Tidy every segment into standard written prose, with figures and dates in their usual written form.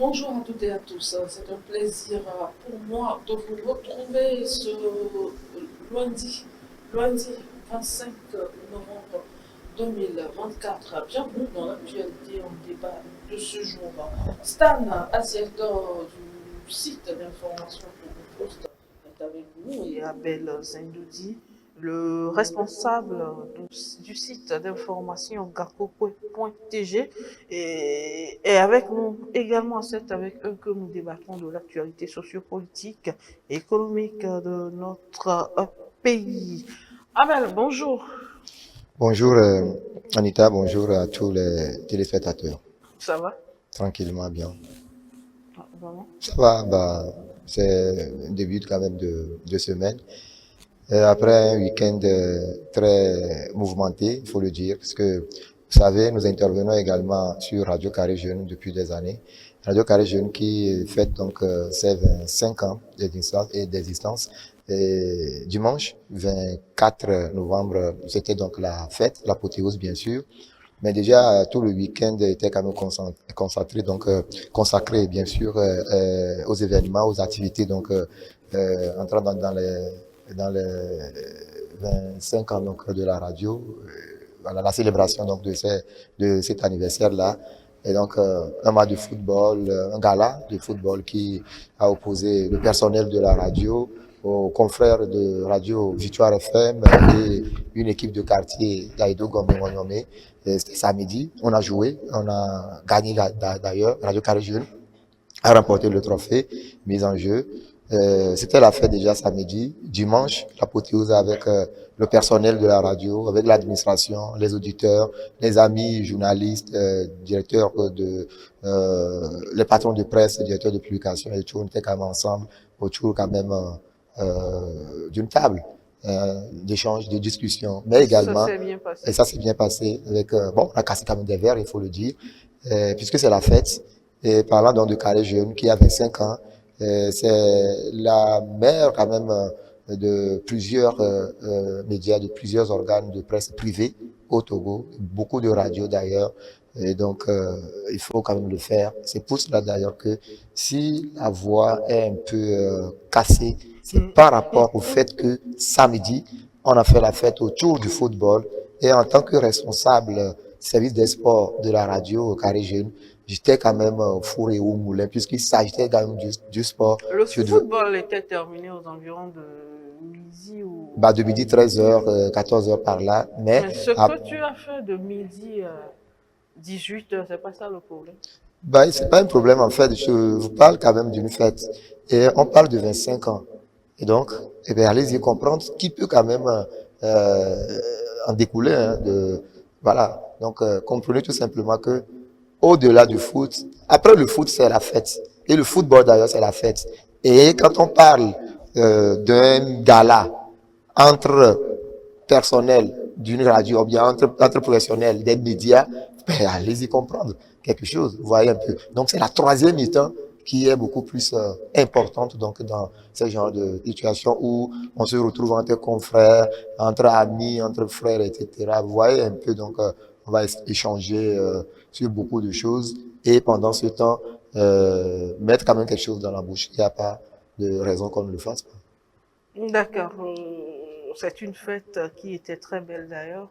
Bonjour à toutes et à tous. C'est un plaisir pour moi de vous retrouver ce lundi, lundi 25 novembre 2024. Bienvenue dans l'actualité en débat de ce jour. Stan, assiette du site d'information de Post, est avec nous et Abel Zendoudi, le responsable du site d'information garco.tg et avec nous également, c'est avec eux que nous débattons de l'actualité sociopolitique et économique de notre pays. Abel, bonjour. Bonjour Anita, bonjour à tous les téléspectateurs. Ça va? Tranquillement, bien. Vraiment? Ça va, c'est un début quand même de semaine. Après un week-end très mouvementé, il faut le dire, parce que vous savez, nous intervenons également sur Radio Carré Jeune depuis des années. Radio Carré Jeune qui fête donc ses 25 ans d'existence. Et dimanche 24 novembre, c'était donc la fête, l'apothéose bien sûr. Mais déjà, tout le week-end était quand même concentré, donc consacré bien sûr aux événements, aux activités, donc entrant dans les 25 ans donc de la radio, voilà la célébration donc de cet anniversaire-là. Et donc un match de football, un gala de football qui a opposé le personnel de la radio aux confrères de radio Victoire FM et une équipe de quartier d'Aïdo Gombe-Monyome. C'était samedi, on a joué, on a gagné d'ailleurs, Radio Carré Jeune a remporté le trophée, mise en jeu. C'était la fête déjà samedi. Dimanche, l'apothéose avec le personnel de la radio, avec l'administration, les auditeurs, les amis journalistes, directeurs les patrons de presse, directeurs de publication et tout. On était quand même ensemble autour quand même d'une table d'échange, de discussion, mais également, Ça s'est bien passé. et ça s'est bien passé avec, on a cassé quand même des verres, il faut le dire, puisque c'est la fête. Et parlant donc de Carré Jeune, qui a 25 ans, c'est la mère quand même de plusieurs médias, de plusieurs organes de presse privés au Togo, beaucoup de radios d'ailleurs. Et donc, il faut quand même le faire. C'est pour cela d'ailleurs que si la voix est un peu cassée, c'est par rapport au fait que samedi, on a fait la fête autour du football. Et en tant que responsable service des sports de la radio au Carré Jeune, j'étais quand même fourré au moulin, puisqu'il s'agissait quand même du sport. Le football était terminé aux environs de midi ou... De midi 13h, 14h par là. Mais ce que tu as fait de midi 18h, c'est pas ça le problème? C'est pas un problème en fait. Je vous parle quand même d'une fête. Et on parle de 25 ans. Et donc, allez-y comprendre ce qui peut quand même en découler. Voilà. Donc, comprenez tout simplement que au-delà du foot, après le foot, c'est la fête. Et le football d'ailleurs, c'est la fête. Et quand on parle d'un gala entre personnel d'une radio, ou bien entre professionnels des médias, allez-y comprendre quelque chose. Vous voyez un peu. Donc, c'est la troisième mi-temps qui est beaucoup plus importante donc dans ce genre de situation où on se retrouve entre confrères, entre amis, entre frères, etc. Vous voyez un peu, donc on va échanger sur beaucoup de choses et pendant ce temps mettre quand même quelque chose dans la bouche. Il n'y a pas de raison qu'on ne le fasse pas. D'accord. C'est une fête qui était très belle d'ailleurs.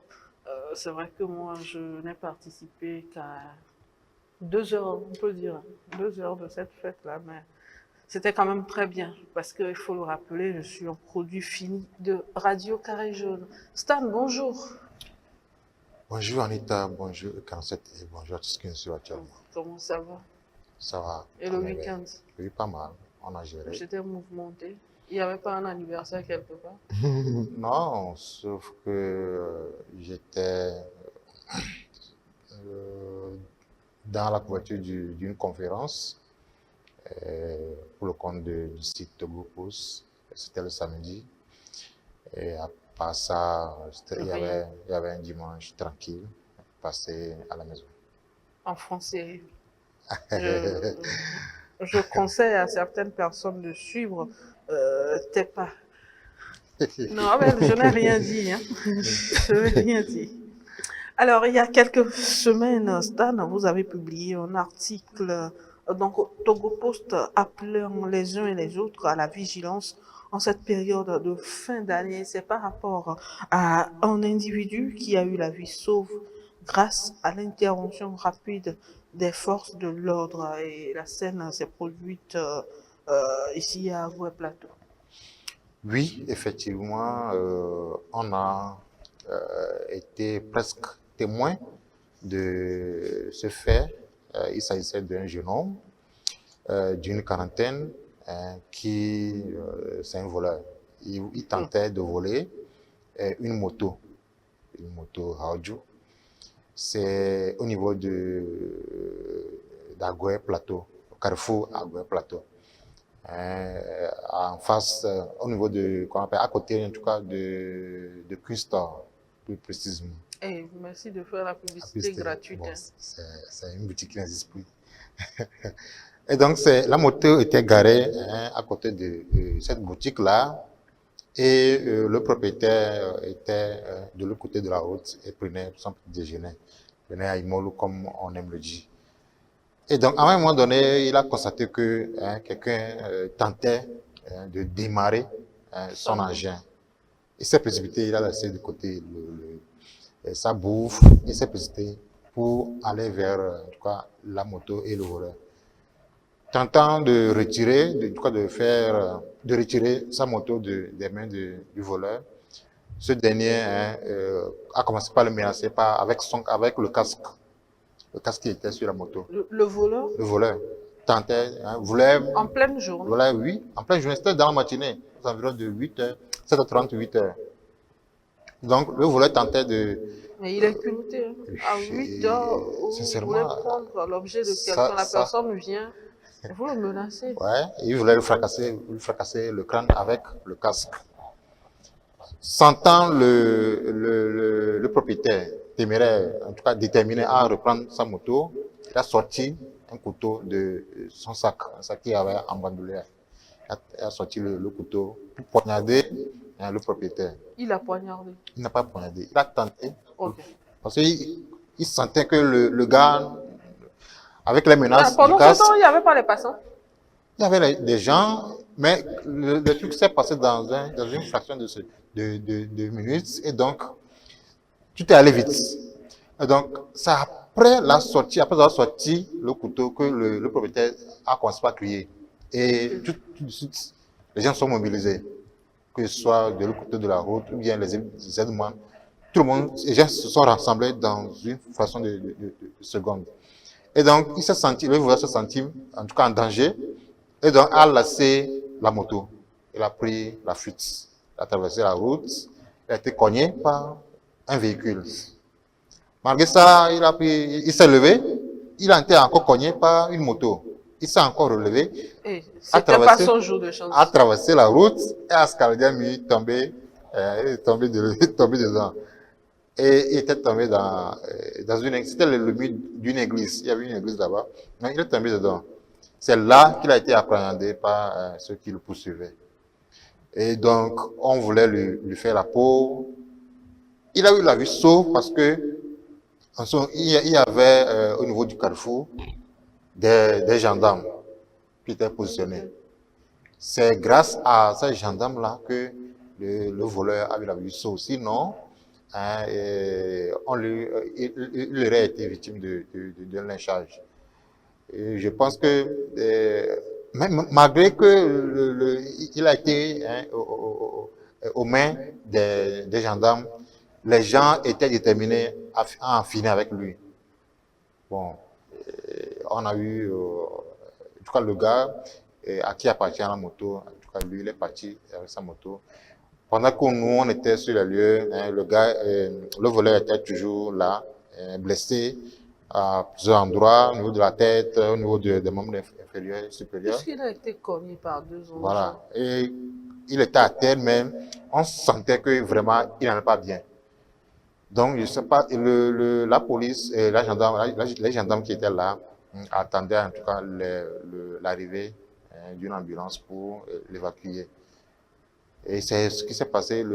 C'est vrai que moi, je n'ai participé qu'à 2 heures, on peut dire, 2 heures de cette fête-là, mais c'était quand même très bien, parce qu'il faut le rappeler, je suis un produit fini de Radio Carré Jaune. Stan, bonjour. Bonjour Anita, bonjour 47 et bonjour à tous ceux qui nous suivent actuellement. Comment ça va? Ça va. Et le week-end? Oui, pas mal, on a géré. J'étais mouvementé. Il n'y avait pas un anniversaire quelque part? Non, sauf que j'étais dans la couverture d'une conférence pour le compte du site Togo Post. C'était le samedi. Et à part ça, il y avait un dimanche tranquille, passé à la maison. En français, je conseille à certaines personnes de suivre tes pas. Non, mais je n'ai rien dit. Hein. Je n'ai rien dit. Alors, il y a quelques semaines, Stan, vous avez publié un article Donc, Togo Post appelant les uns et les autres à la vigilance en cette période de fin d'année. C'est par rapport à un individu qui a eu la vie sauve grâce à l'intervention rapide des forces de l'ordre. Et la scène s'est produite ici à Goué Plateau. Oui, effectivement, on a été presque témoin de ce fait. Il s'agissait d'un jeune homme d'une quarantaine qui, c'est un voleur. Il tentait de voler une moto Haoju. C'est au niveau d'Agoué Plateau, au carrefour Agoué Plateau. En face, au niveau de, qu'on appelle, à côté en tout cas de Q-Store, plus précisément. Et merci de faire la publicité gratuite. Bon, c'est une boutique qui n'existe plus. Et donc, la moto était garée à côté de cette boutique-là. Et le propriétaire était de l'autre côté de la route et prenait son petit déjeuner. Il venait à Imolu, comme on aime le dire. Et donc, à un moment donné, il a constaté que quelqu'un tentait de démarrer son engin. Il s'est précipité, il a laissé de côté sa bouffe, il s'est précipité pour aller vers en tout cas, la moto et le voleur. Tentant de retirer, de retirer sa moto des mains du voleur, ce dernier a commencé par le menacer avec le casque qui était sur la moto. Le voleur? Le voleur tentait, voulait... En pleine journée? Voulait, oui, en pleine journée, c'était dans la matinée, aux environs de 8h, 7h30, 8h. Donc, le voleur tentait de... Mais il est culotté, hein. À 8h, vous voulez prendre l'objet de quelqu'un, la personne vient, vous le menacez. Ouais, il voulait lui fracasser le crâne avec le casque. Sentant le propriétaire téméraire, en tout cas déterminé à reprendre sa moto, il a sorti un couteau de son sac, un sac qu'il avait en bandoulière. Il a sorti le couteau pour poignarder le propriétaire. Il a poignardé? Il n'a pas poignardé, il a tenté. Okay. Parce qu'il sentait que le gars, avec les menaces. Pendant ce temps, il n'y avait pas les passants? Il y avait des gens, mais le truc s'est passé dans une fraction de minutes, et donc, tout est allé vite. Et donc, c'est après avoir sorti le couteau que le propriétaire a commencé à crier. Et tout de suite, les gens sont mobilisés, que ce soit de l'autre côté de la route ou bien les aides-moi. Tout le monde, les gens se sont rassemblés dans une fraction de seconde. Et donc, le voleur s'est senti, en tout cas, en danger. Et donc, a laissé la moto. Il a pris la fuite. Il a traversé la route. Il a été cogné par un véhicule. Malgré ça, il s'est levé. Il a été encore cogné par une moto. Il s'est encore relevé. C'était pas son jour de chance. A traversé la route et a escaladé, tombé dedans. Et il était tombé dans c'était le mur d'une église. Il y avait une église là-bas. Il est tombé dedans. C'est là qu'il a été appréhendé par ceux qui le poursuivaient. Et donc, on voulait lui faire la peau. Il a eu la vie sauve parce que il y avait au niveau du carrefour des gendarmes qui étaient positionnés. C'est grâce à ces gendarmes-là que le voleur a eu la vie sauve. Sinon, il aurait été victime d'un lynchage. Et je pense que, malgré que il a été aux mains des gendarmes, les gens étaient déterminés à en finir avec lui. Bon, on a eu, en tout cas, le gars à qui appartient la moto, en tout cas, lui, il est parti avec sa moto. Pendant que nous, on était sur les lieux, le voleur était toujours là, blessé à plusieurs endroits, au niveau de la tête, au niveau des membres inférieurs et supérieurs. Puisqu'il a été cogné par deux hommes. Voilà. Et il était à terre, mais on sentait que vraiment, il n'en est pas bien. Donc, je ne sais pas, la police et les gendarmes qui étaient là attendaient en tout cas l'arrivée d'une ambulance pour l'évacuer. Et c'est ce qui s'est passé,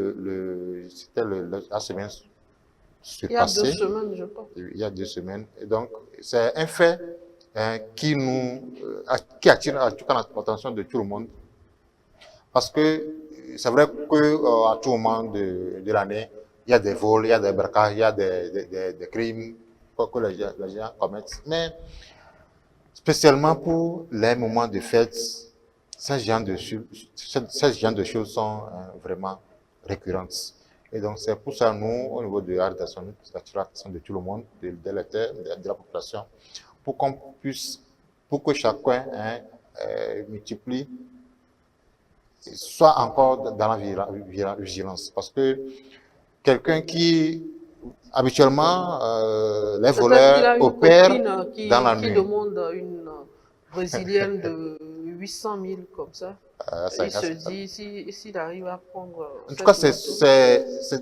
c'était la semaine surpassée. Il y a 2 semaines, je pense. Il y a 2 semaines. Et donc, c'est un fait qui nous qui attire en tout cas l'attention de tout le monde. Parce que c'est vrai qu'à tout moment de l'année, il y a des vols, il y a des braquages, il y a des crimes que les gens commettent. Mais spécialement pour les moments de fête, ce genre de choses sont vraiment récurrentes. Et donc, c'est pour ça, nous, au niveau de l'adaptation, nous attirons l'attention de tout le monde, des lecteurs, de la population, pour qu'on puisse, pour que chacun multiplie, soit encore dans la vigilance. Parce que quelqu'un qui, habituellement, les voleurs opèrent dans la nuit. Qui demande une brésilienne de 800 000 comme ça. Il se dit, s'il arrive à prendre... En tout cas, ce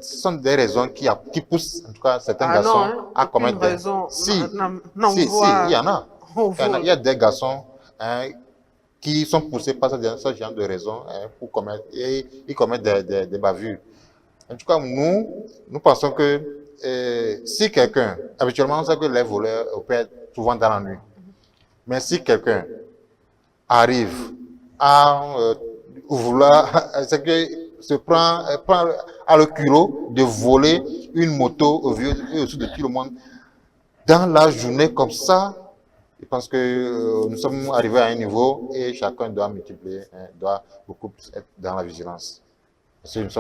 sont des raisons qui poussent, en tout cas, certains garçons à commettre des... Il y en a. Il y a des garçons qui sont poussés par ce genre de raisons pour commettre, et ils commettent des bavures. En tout cas, nous pensons que si quelqu'un, habituellement, on sait que les voleurs opèrent souvent dans la nuit, mais si quelqu'un arrive à vouloir, c'est que se prend à le culot de voler une moto au-dessus de tout le monde dans la journée comme ça. Je pense que nous sommes arrivés à un niveau et chacun doit multiplier, doit beaucoup plus être dans la vigilance. Parce que nous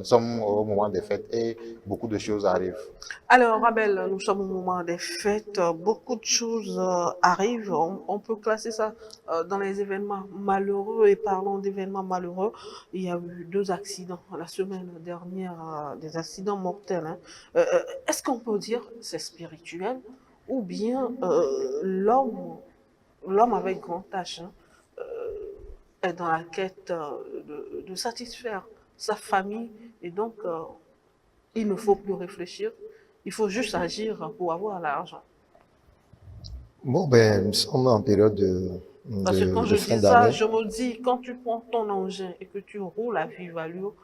sommes au moment des fêtes et beaucoup de choses arrivent. Alors, Abel, nous sommes au moment des fêtes, beaucoup de choses arrivent. On peut classer ça dans les événements malheureux. Et parlons d'événements malheureux, il y a eu 2 accidents la semaine dernière, des accidents mortels. Hein. Est-ce qu'on peut dire que c'est spirituel ou bien l'homme avec grand H est dans la quête de satisfaire sa famille et donc il ne faut plus réfléchir, il faut juste agir pour avoir l'argent. Bon, nous sommes en période de Parce que quand je fin dis ça, d'année. je me dis, quand tu prends ton engin et que tu roules à vive allure,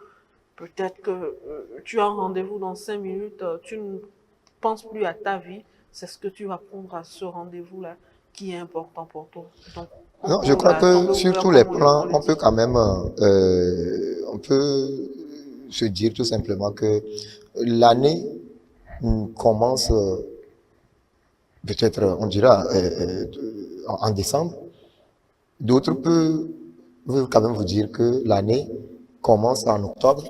peut-être que tu as un rendez-vous dans 5 minutes, tu ne penses plus à ta vie, c'est ce que tu vas prendre à ce rendez-vous-là qui est important pour toi. Donc, non, je crois que sur tous les plans, on peut quand même, on peut se dire tout simplement que l'année commence peut-être, on dira, en décembre. D'autres peuvent quand même vous dire que l'année commence en octobre.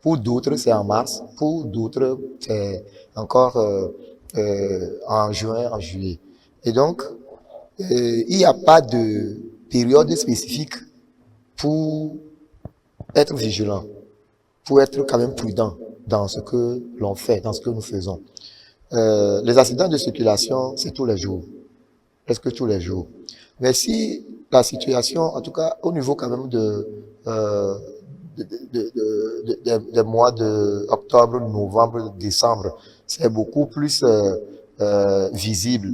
Pour d'autres, c'est en mars. Pour d'autres, c'est encore en juin, en juillet. Et donc, il n'y a pas de période spécifique pour être vigilant, pour être quand même prudent dans ce que l'on fait, dans ce que nous faisons. Les accidents de circulation, c'est tous les jours, presque tous les jours. Mais si la situation, en tout cas au niveau quand même des mois de octobre, novembre, décembre, c'est beaucoup plus visible.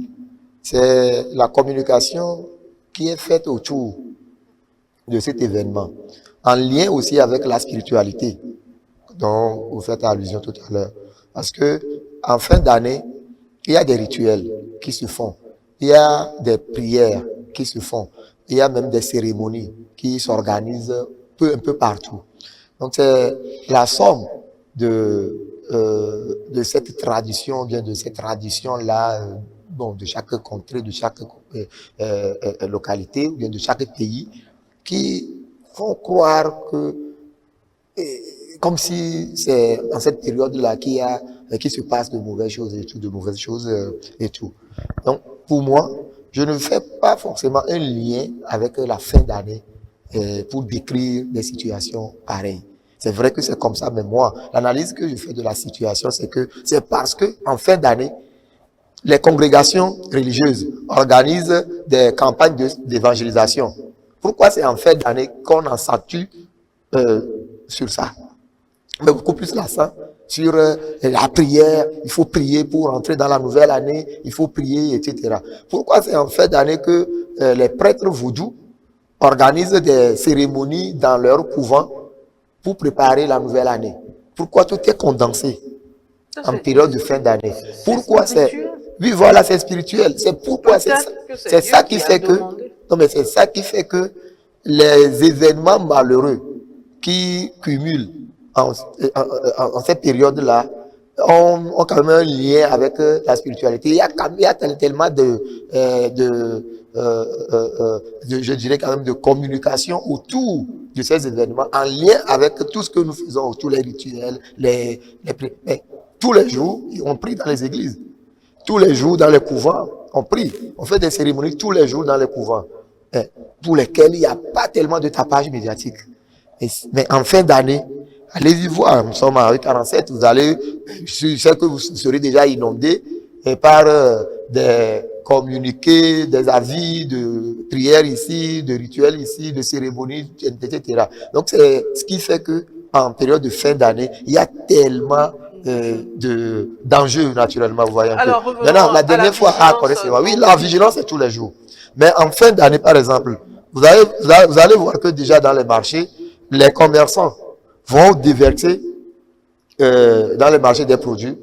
C'est la communication qui est faite autour de cet événement, en lien aussi avec la spiritualité dont vous faites allusion tout à l'heure. Parce que en fin d'année, il y a des rituels qui se font, il y a des prières qui se font, il y a même des cérémonies qui s'organisent un peu partout. Donc c'est la somme de cette tradition, bien de cette tradition-là, bon, de chaque contrée, de chaque localité, ou bien de chaque pays, qui font croire que, comme si c'est dans cette période-là qu'il se passe de mauvaises choses et tout, de mauvaises choses et tout. Donc, pour moi, je ne fais pas forcément un lien avec la fin d'année pour décrire des situations pareilles. C'est vrai que c'est comme ça, mais moi, l'analyse que je fais de la situation, c'est que c'est parce que en fin d'année, les congrégations religieuses organisent des campagnes d'évangélisation. Pourquoi c'est en fin d'année qu'on en s'attue sur ça? Mais beaucoup plus l'accent sur la prière, il faut prier pour entrer dans la nouvelle année, il faut prier, etc. Pourquoi c'est en fin d'année que les prêtres vaudous organisent des cérémonies dans leur couvent pour préparer la nouvelle année? Pourquoi tout est condensé en période de fin d'année? Pourquoi c'est... Oui, voilà, c'est spirituel. C'est pourquoi c'est ça qui fait que... Non, mais c'est ça qui fait que les événements malheureux qui cumulent en cette période-là ont quand même un lien avec la spiritualité. Il y a tellement je dirais quand même de communication autour de ces événements en lien avec tout ce que nous faisons, tous les rituels, mais tous les jours, on prie dans les églises. Tous les jours dans les couvents, on prie. On fait des cérémonies tous les jours dans les couvents, pour lesquels il n'y a pas tellement de tapage médiatique. Mais en fin d'année, allez-y voir, nous sommes en 47, vous allez, je sais que vous serez déjà inondés par des communiqués, des avis de prières ici, de rituels ici, de cérémonies, etc. Donc c'est ce qui fait que en période de fin d'année, il y a tellement d'enjeux naturellement, vous voyez un Alors, peu. Maintenant, la dernière fois, oui, la vigilance c'est tous les jours. Mais en fin d'année, par exemple, vous allez voir que déjà dans les marchés, les commerçants vont déverser dans les marchés des produits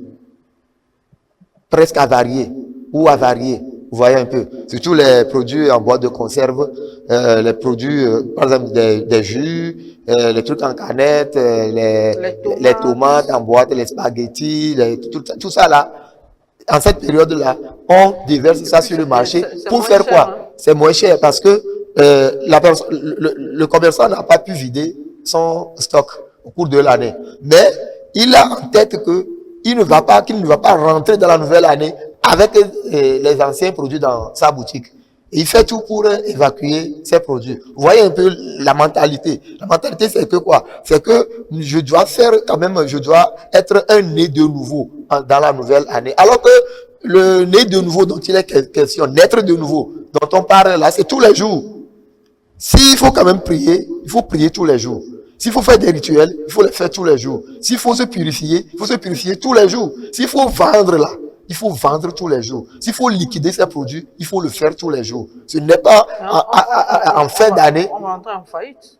presque avariés ou avariés. Vous voyez un peu. Surtout les produits en boîte de conserve, les produits, par exemple, des jus, les trucs en canette, les tomates en boîte, les spaghettis, tout ça là. En cette période-là, on déverse ça sur le marché pour faire quoi? Hein? C'est moins cher parce que le commerçant n'a pas pu vider son stock au cours de l'année. Mais il a en tête qu'il ne va pas rentrer dans la nouvelle année avec les anciens produits dans sa boutique. Et il fait tout pour évacuer ses produits. Vous voyez un peu la mentalité. La mentalité, c'est que quoi? C'est que je dois être un né de nouveau dans la nouvelle année. Alors que le né de nouveau dont il est question, naître de nouveau, dont on parle là, c'est tous les jours. S'il faut quand même prier, il faut prier tous les jours. S'il faut faire des rituels, il faut les faire tous les jours. S'il faut se purifier, il faut se purifier tous les jours. S'il faut vendre là, il faut vendre tous les jours. S'il faut liquider ses produits, il faut le faire tous les jours. Ce n'est pas en fin d'année. On va entrer en faillite.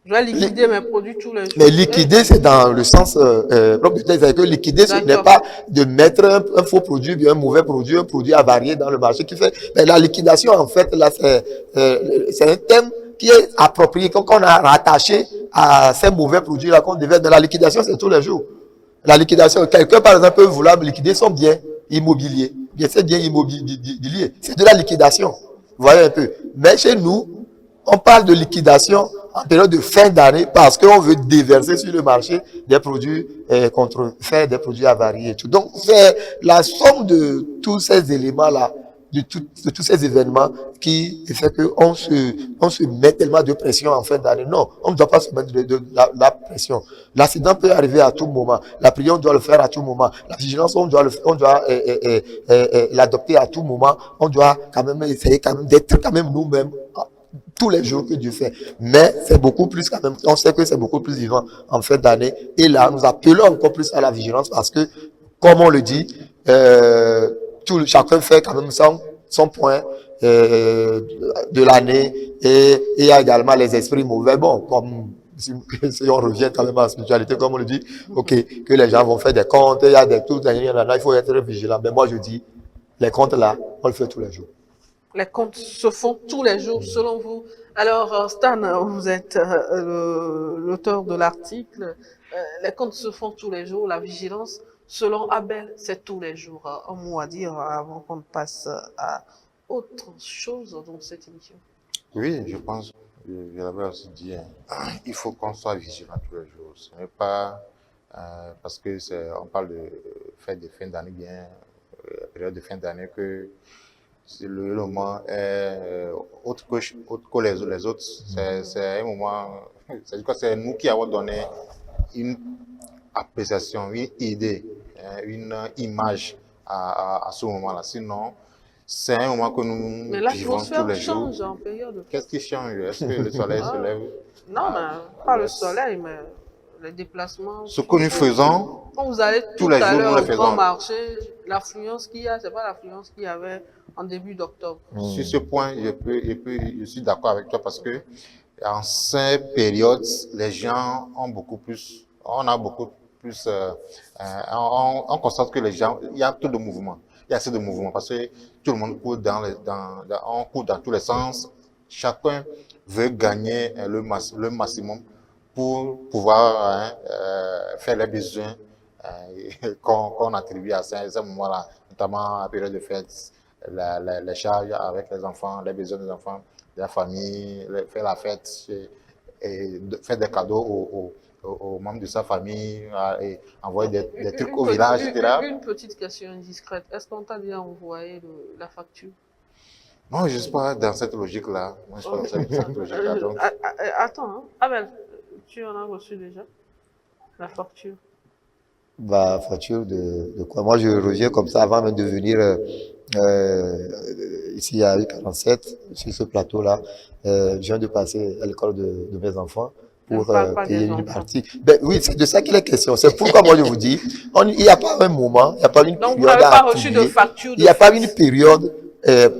Je vais liquider mes produits tous les jours. Mais liquider, c'est dans le sens propre du texte. C'est que liquider, ce n'est pas de mettre un faux produit, un mauvais produit, un produit avarié dans le marché qui fait. Mais la liquidation, en fait, là, c'est un thème qui est approprié, qu'on a rattaché à ces mauvais produits-là qu'on devait. Mais la liquidation, c'est tous les jours. La liquidation, quelqu'un, par exemple, peut vouloir liquider son bien immobilier. Bien, c'est bien immobilier. C'est de la liquidation. Vous voyez un peu. Mais chez nous, on parle de liquidation en période de fin d'année parce qu'on veut déverser sur le marché des produits contrefaits, des produits avariés et tout. Donc, c'est la somme de tous ces éléments-là, de tous ces événements qui fait qu'on se met tellement de pression en fin d'année. Non, on ne doit pas se mettre de la pression. L'accident peut arriver à tout moment. La prière, on doit le faire à tout moment. La vigilance, on doit l'adopter à tout moment. On doit quand même essayer d'être quand même nous-mêmes tous les jours que Dieu fait. Mais c'est beaucoup plus quand même, on sait que c'est beaucoup plus vivant en fin d'année. Et là, nous appelons encore plus à la vigilance parce que, comme on le dit, chacun fait quand même son point de l'année. Et il y a également les esprits mauvais. Bon, comme si on revient quand même à la spiritualité, comme on le dit, ok, que les gens vont faire des comptes, il y a des trucs, il faut être vigilant. Mais moi, je dis, les comptes là, on le fait tous les jours. Les comptes se font tous les jours, selon vous. Alors, Stan, vous êtes l'auteur de l'article. Les comptes se font tous les jours. La vigilance, selon Abel, c'est tous les jours. Un mot à dire avant qu'on passe à autre chose dans cette émission. Oui, je pense, je l'avais aussi dit, il faut qu'on soit vigilant tous les jours. Ce n'est pas parce que on parle de fête de fin d'année, bien, période de fin d'année que le moment est autre que les autres. C'est un moment, c'est nous qui avons donné une appréciation, une idée, une image à ce moment-là. Sinon, c'est un moment que nous vivons tous les jours. Change en période. Qu'est-ce qui change? Est-ce que le soleil se lève? Non, mais pas le soleil, mais les déplacements. Ce que nous faisons, quand vous allez tous les jours, nous le au faisons. grand marché, l'affluence qu'il y a, c'est pas l'affluence qu'il y avait en début d'octobre. Sur ce point, je suis d'accord avec toi parce que en ces périodes, les gens ont beaucoup plus, on constate que les gens, il y a tout de mouvement. Il y a assez de mouvement parce que tout le monde court on court dans tous les sens. chacun veut gagner le maximum pour pouvoir faire les besoins qu'on attribue à ces moments-là, notamment à la période de fête, les charges avec les enfants, les besoins des enfants, de la famille, faire la fête et faire des cadeaux aux membres de sa famille et envoyer des trucs au village, etc. Une petite question indiscrète. Est-ce qu'on t'a bien envoyé la facture? Non, je ne suis pas dans cette logique-là. Moi, je suis pas dans cette logique-là. Donc... Attends, hein. Abel, tu en as reçu déjà la facture? Bah, facture de quoi? Moi, je reviens comme ça avant même de venir ici à U47, sur ce plateau-là. Je viens de passer à l'école de mes enfants pour payer une partie. Ben, oui, c'est de ça qu'il est question. C'est pourquoi moi je vous dis, il n'y a pas un moment, il n'y a pas une donc, période pas reçu de facture. Il n'y a pas une période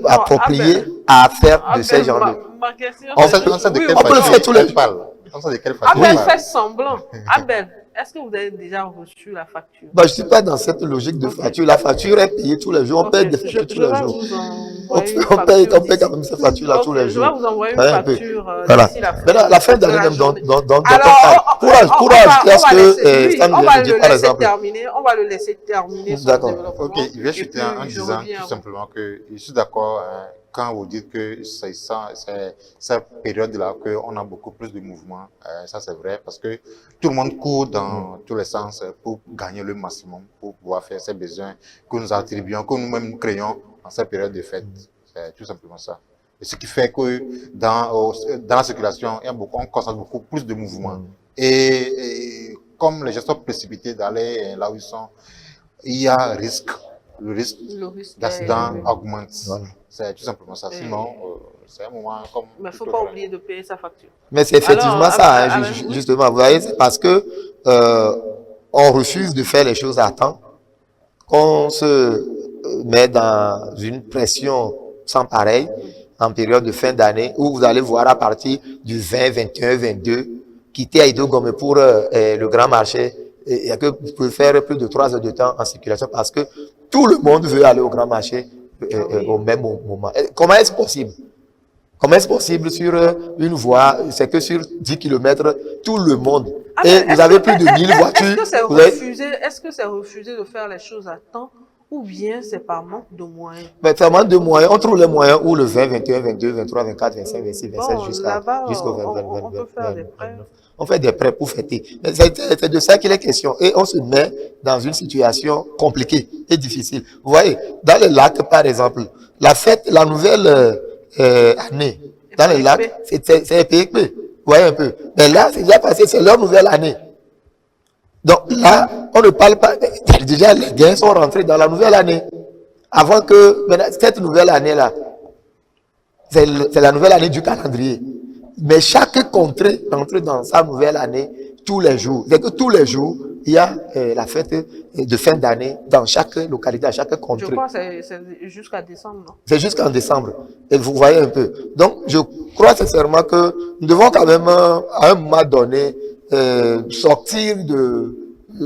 appropriée à faire de ces genres de... On sait de quelle on peut le faire tous les jours. Abel fait semblant. Abel, est-ce que vous avez déjà reçu la facture? Bah, je ne suis pas dans cette logique de facture. La facture est payée tous les jours. On paye des factures tous les jours. On paye quand même cette facture-là tous les jours. Je vais vous envoyer une facture d'ici la fin. Maintenant, la fin d'année même, dans courage, est-ce que ça nous dit par exemple? On va le laisser terminer son développement. Ok, je vais chuter en disant tout simplement que je suis d'accord quand vous dites que c'est cette période-là qu'on a beaucoup plus de mouvements. Ça, c'est vrai, parce que tout le monde court dans tous les sens pour gagner le maximum, pour pouvoir faire ses besoins que nous attribuons, que nous-mêmes nous créons en cette période de fête. C'est tout simplement ça. Et ce qui fait que dans la circulation, on constate beaucoup plus de mouvements. Et comme les gens sont précipités d'aller là où ils sont, il y a risque. Le risque d'accident augmente. Voilà. C'est tout simplement ça. Sinon, c'est un moment comme... Mais il ne faut pas oublier de payer sa facture. Mais c'est effectivement ça, hein, justement. Vous voyez, c'est parce que on refuse de faire les choses à temps, qu'on se met dans une pression sans pareil en période de fin d'année, où vous allez voir à partir du 20, 21, 22, quitter Aïdo Gomé pour le grand marché. Il y a que vous pouvez faire plus de 3 heures de temps en circulation parce que tout le monde veut aller au grand marché au même moment. Comment est-ce possible? Comment est-ce possible sur une voie? C'est que sur 10 km, tout le monde. Et vous avez plus de 1000 voitures. Est-ce que c'est refusé de faire les choses à temps ou bien c'est par manque de moyens? Mais par manque de moyens, on trouve les moyens où le 20, 21, 22, 23, 24, 25, 26, 27 jusqu'au 20, 29. On fait des prêts pour fêter. Mais c'est de ça qu'il est question. Et on se met dans une situation compliquée et difficile. Vous voyez, dans les lacs, par exemple, la fête, la nouvelle année, dans les lacs, c'est PEP. Vous voyez un peu. Mais là, c'est déjà passé, c'est leur nouvelle année. Donc là, on ne parle pas. Déjà, les gains sont rentrés dans la nouvelle année. Avant que, maintenant, cette nouvelle année-là, c'est la nouvelle année du calendrier. Mais chaque contrée entre dans sa nouvelle année tous les jours. C'est que tous les jours, il y a la fête de fin d'année dans chaque localité, à chaque contrée. Je crois que c'est jusqu'à décembre, non? C'est jusqu'en décembre. Et vous voyez un peu. Donc, je crois sincèrement que nous devons quand même, à un moment donné, sortir de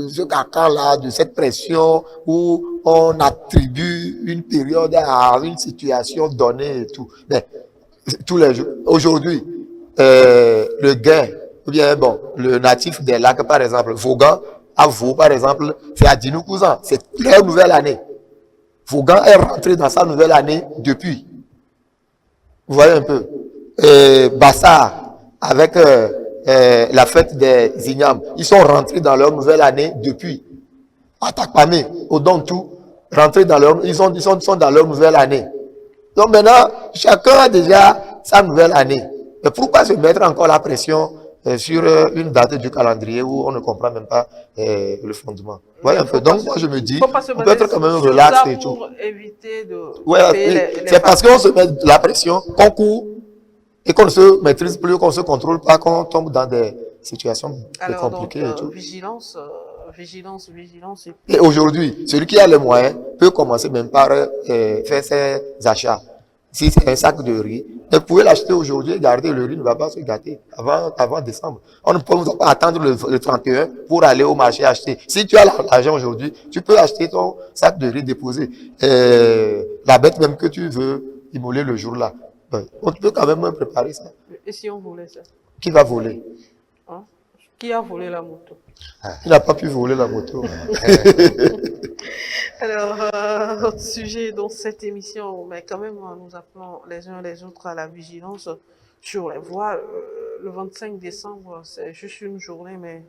ce caca-là, de cette pression où on attribue une période à une situation donnée et tout. Mais tous les jours. Aujourd'hui, le gain, ou bien bon, le natif des lacs, par exemple, Vaughan, à vous, par exemple, c'est à Dinou-Cousin, c'est leur nouvelle année. Vaughan est rentré dans sa nouvelle année depuis. Vous voyez un peu. Bassar, avec la fête des Ignames, ils sont rentrés dans leur nouvelle année depuis. Atakpamé, Odontou, rentrés dans leur, ils sont dans leur nouvelle année. Donc maintenant, chacun a déjà sa nouvelle année. Mais pourquoi se mettre encore la pression sur une date du calendrier où on ne comprend même pas le fondement? Voilà un peu. Donc moi je me dis, on peut être quand même relax et tout. C'est parce qu'on se met la pression, qu'on court et qu'on ne se maîtrise plus, qu'on ne se contrôle pas, qu'on tombe dans des situations compliquées et tout. Vigilance. Et aujourd'hui, celui qui a les moyens peut commencer même par faire ses achats. Si c'est un sac de riz, vous pouvez l'acheter aujourd'hui et garder, le riz ne va pas se gâter avant décembre. On ne peut pas attendre le 31 pour aller au marché acheter. Si tu as l'argent aujourd'hui, tu peux acheter ton sac de riz déposé. La bête même que tu veux immoler le jour-là, Ouais. On peut quand même préparer ça. Et si on volait ça? Qui va voler? Hein? Qui a volé la moto? Il n'a pas pu voler la moto. Alors, autre sujet dans cette émission, mais quand même, nous appelons les uns les autres à la vigilance sur les voies. Le 25 décembre, c'est juste une journée, mais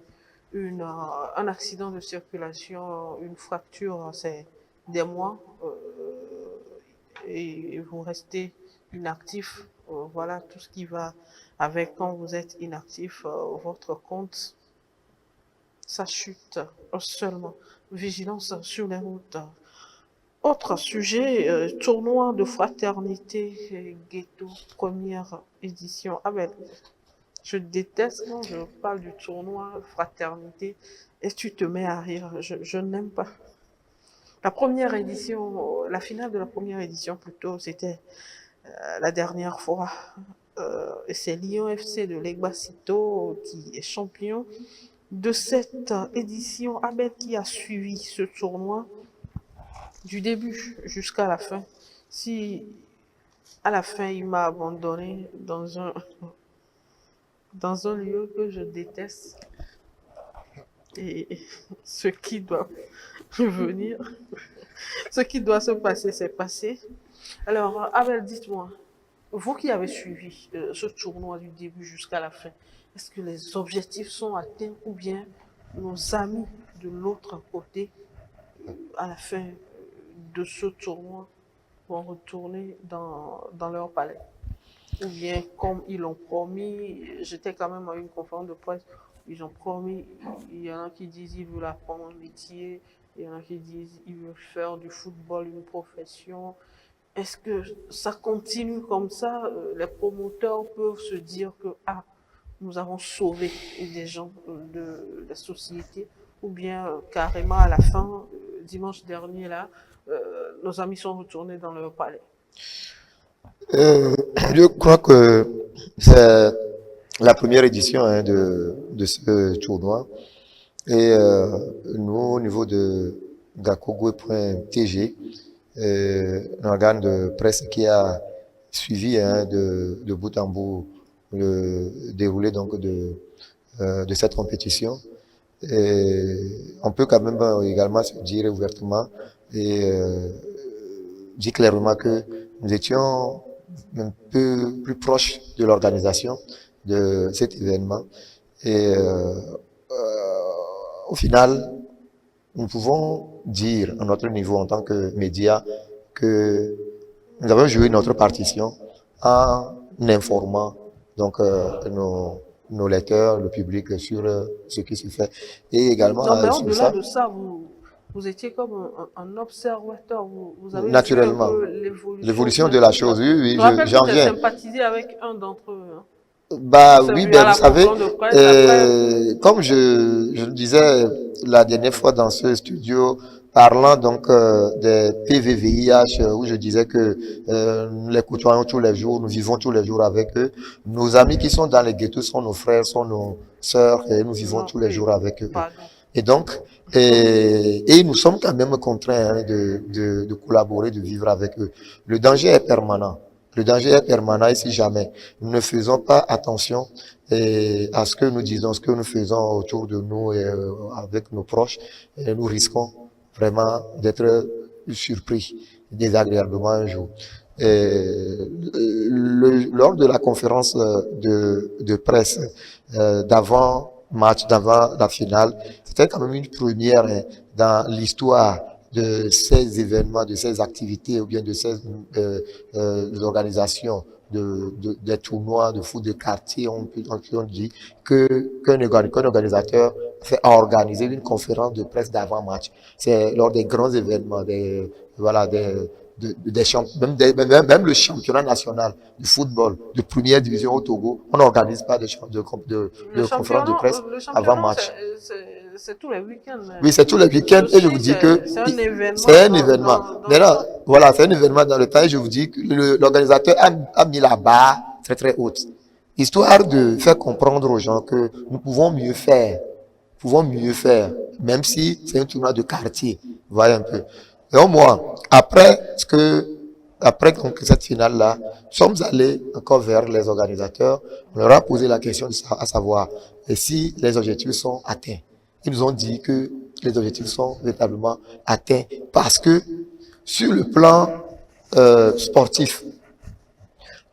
un accident de circulation, une fracture, c'est des mois. Et vous restez inactif. Voilà tout ce qui va avec quand vous êtes inactif. Votre compte, ça chute seulement. Vigilance sur les routes. Autre sujet, tournoi de fraternité ghetto, première édition. Ah ben, je déteste quand je parle du tournoi fraternité et tu te mets à rire. Je n'aime pas. La première édition, la finale de la première édition plutôt, c'était la dernière fois. Et c'est Lyon FC de Legbasito qui est champion de cette édition. Abel qui a suivi ce tournoi du début jusqu'à la fin. Si à la fin il m'a abandonné dans un lieu que je déteste et ce qui doit venir, ce qui doit se passer, c'est passé. Alors Abel, dites-moi, vous qui avez suivi ce tournoi du début jusqu'à la fin, est-ce que les objectifs sont atteints ou bien nos amis de l'autre côté, à la fin de ce tournoi, vont retourner dans leur palais? Ou bien, comme ils l'ont promis, j'étais quand même à une conférence de presse, ils ont promis, il y en a qui disent qu'ils veulent apprendre un métier, il y en a qui disent qu'ils veulent faire du football une profession. Est-ce que ça continue comme ça? Les promoteurs peuvent se dire que nous avons sauvé des gens de la société, ou bien carrément à la fin, dimanche dernier, là, nos amis sont retournés dans leur palais. Je crois que c'est la première édition de ce tournoi. Et nous, au niveau de gakogo.tg, un organe de presse qui a suivi de bout en bout le déroulé donc de cette compétition. Et on peut quand même également se dire ouvertement et dire clairement que nous étions un peu plus proches de l'organisation de cet événement. Et au final, nous pouvons dire à notre niveau en tant que médias que nous avons joué notre partition en informant donc nos lecteurs, le public sur ce qui se fait. Et également non, mais au-delà de ça, vous étiez comme un observateur, vous avez naturellement l'évolution de la chose. Oui, j'en viens. J'ai sympathisé avec un d'entre eux. Hein. Bah oui, ben vous savez, comme je le disais la dernière fois dans ce studio, parlant donc des PVVIH, où je disais que nous les côtoyons tous les jours, nous vivons tous les jours avec eux. Nos amis qui sont dans les ghettos sont nos frères, sont nos sœurs, et nous vivons tous les jours avec eux. Et donc, et nous sommes quand même contraints de collaborer, de vivre avec eux. Le danger est permanent. Le danger est permanent et si jamais nous ne faisons pas attention à ce que nous disons, ce que nous faisons autour de nous et avec nos proches, nous risquons vraiment d'être surpris désagréablement un jour. Lors de la conférence de presse d'avant-match, d'avant la finale, c'était quand même une première dans l'histoire de ces événements, de ces activités ou bien de ces organisations des tournois de foot de quartier. On dit qu'un organisateur fait organiser une conférence de presse d'avant-match. C'est lors des grands événements, même le championnat national du football de première division au Togo, on n'organise pas de conférence de presse avant match. C'est tous les week-ends. Oui, c'est tous les week-ends et je vous dis que c'est un événement. Maintenant, voilà, c'est un événement dans le temps et je vous dis que l'organisateur a mis la barre très très haute, histoire de faire comprendre aux gens que nous pouvons mieux faire, même si c'est un tournoi de quartier. Voilà un peu. Et au moins, après ce que après donc, cette finale-là, nous sommes allés encore vers les organisateurs. On leur a posé la question à savoir si les objectifs sont atteints. Ils nous ont dit que les objectifs sont véritablement atteints parce que sur le plan sportif,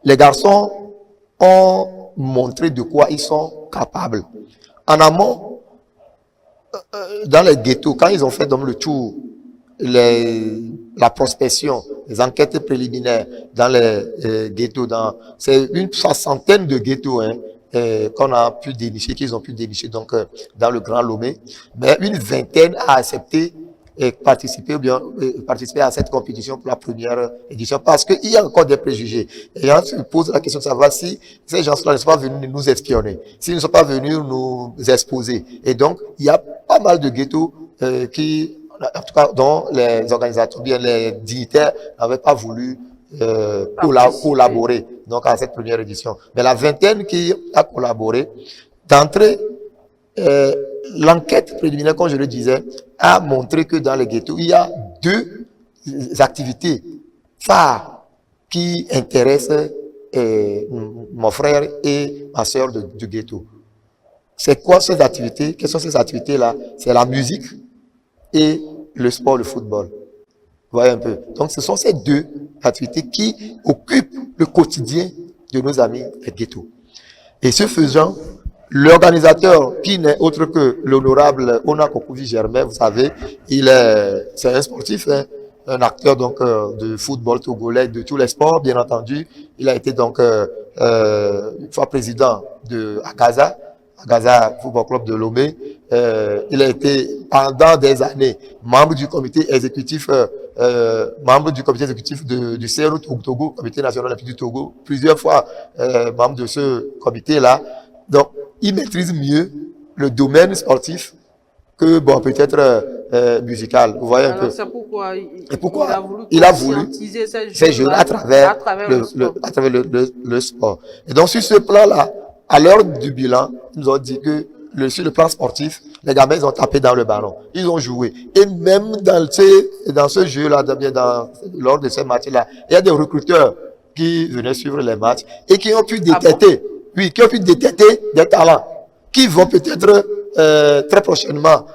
les garçons ont montré de quoi ils sont capables. En amont, dans les ghettos, quand ils ont fait donc le tour, la prospection, les enquêtes préliminaires dans les ghettos, c'est une soixantaine de ghettos qu'on a pu dénicher, qu'ils ont pu dénicher donc dans le Grand Lomé, mais une vingtaine a accepté et participer à cette compétition pour la première édition parce qu'il y a encore des préjugés. Et les gens se posent la question de savoir si ces gens-là ne sont pas venus nous espionner, s'ils ne sont pas venus nous exposer. Et donc, il y a pas mal de ghettos en tout cas, dont les organisateurs, bien les dignitaires n'avaient pas voulu collaborer donc à cette première édition. Mais la vingtaine qui a collaboré, d'entrée, l'enquête préliminaire, comme je le disais, a montré que dans les ghettos, il y a deux activités phares qui intéressent mon frère et ma soeur du ghetto. C'est quoi ces activités? Quelles sont ces activités-là? C'est la musique et le sport, le football. Vous voyez un peu. Donc, ce sont ces deux activités qui occupent le quotidien de nos amis des ghettos. Et ce faisant, l'organisateur, qui n'est autre que l'honorable Ona Kokovi Germain, vous savez, c'est un sportif, un acteur donc de football togolais, de tous les sports, bien entendu. Il a été donc une fois président de Agaza Football Club de Lomé. Il a été pendant des années membre du comité exécutif, du CRO Togo, Comité national olympique du Togo, plusieurs fois membre de ce comité-là. Donc, il maîtrise mieux le domaine sportif que, bon, peut-être musical. Vous voyez un peu. C'est pourquoi il a voulu ces jeux à travers le sport. Et donc, sur ce plan-là, à l'heure du bilan, ils nous ont dit que sur le plan sportif, les gamins, ils ont tapé dans le ballon. Ils ont joué. Et même dans ce jeu-là, lors de ces matchs-là, il y a des recruteurs qui venaient suivre les matchs et qui ont pu détecter, des talents qui vont peut-être très prochainement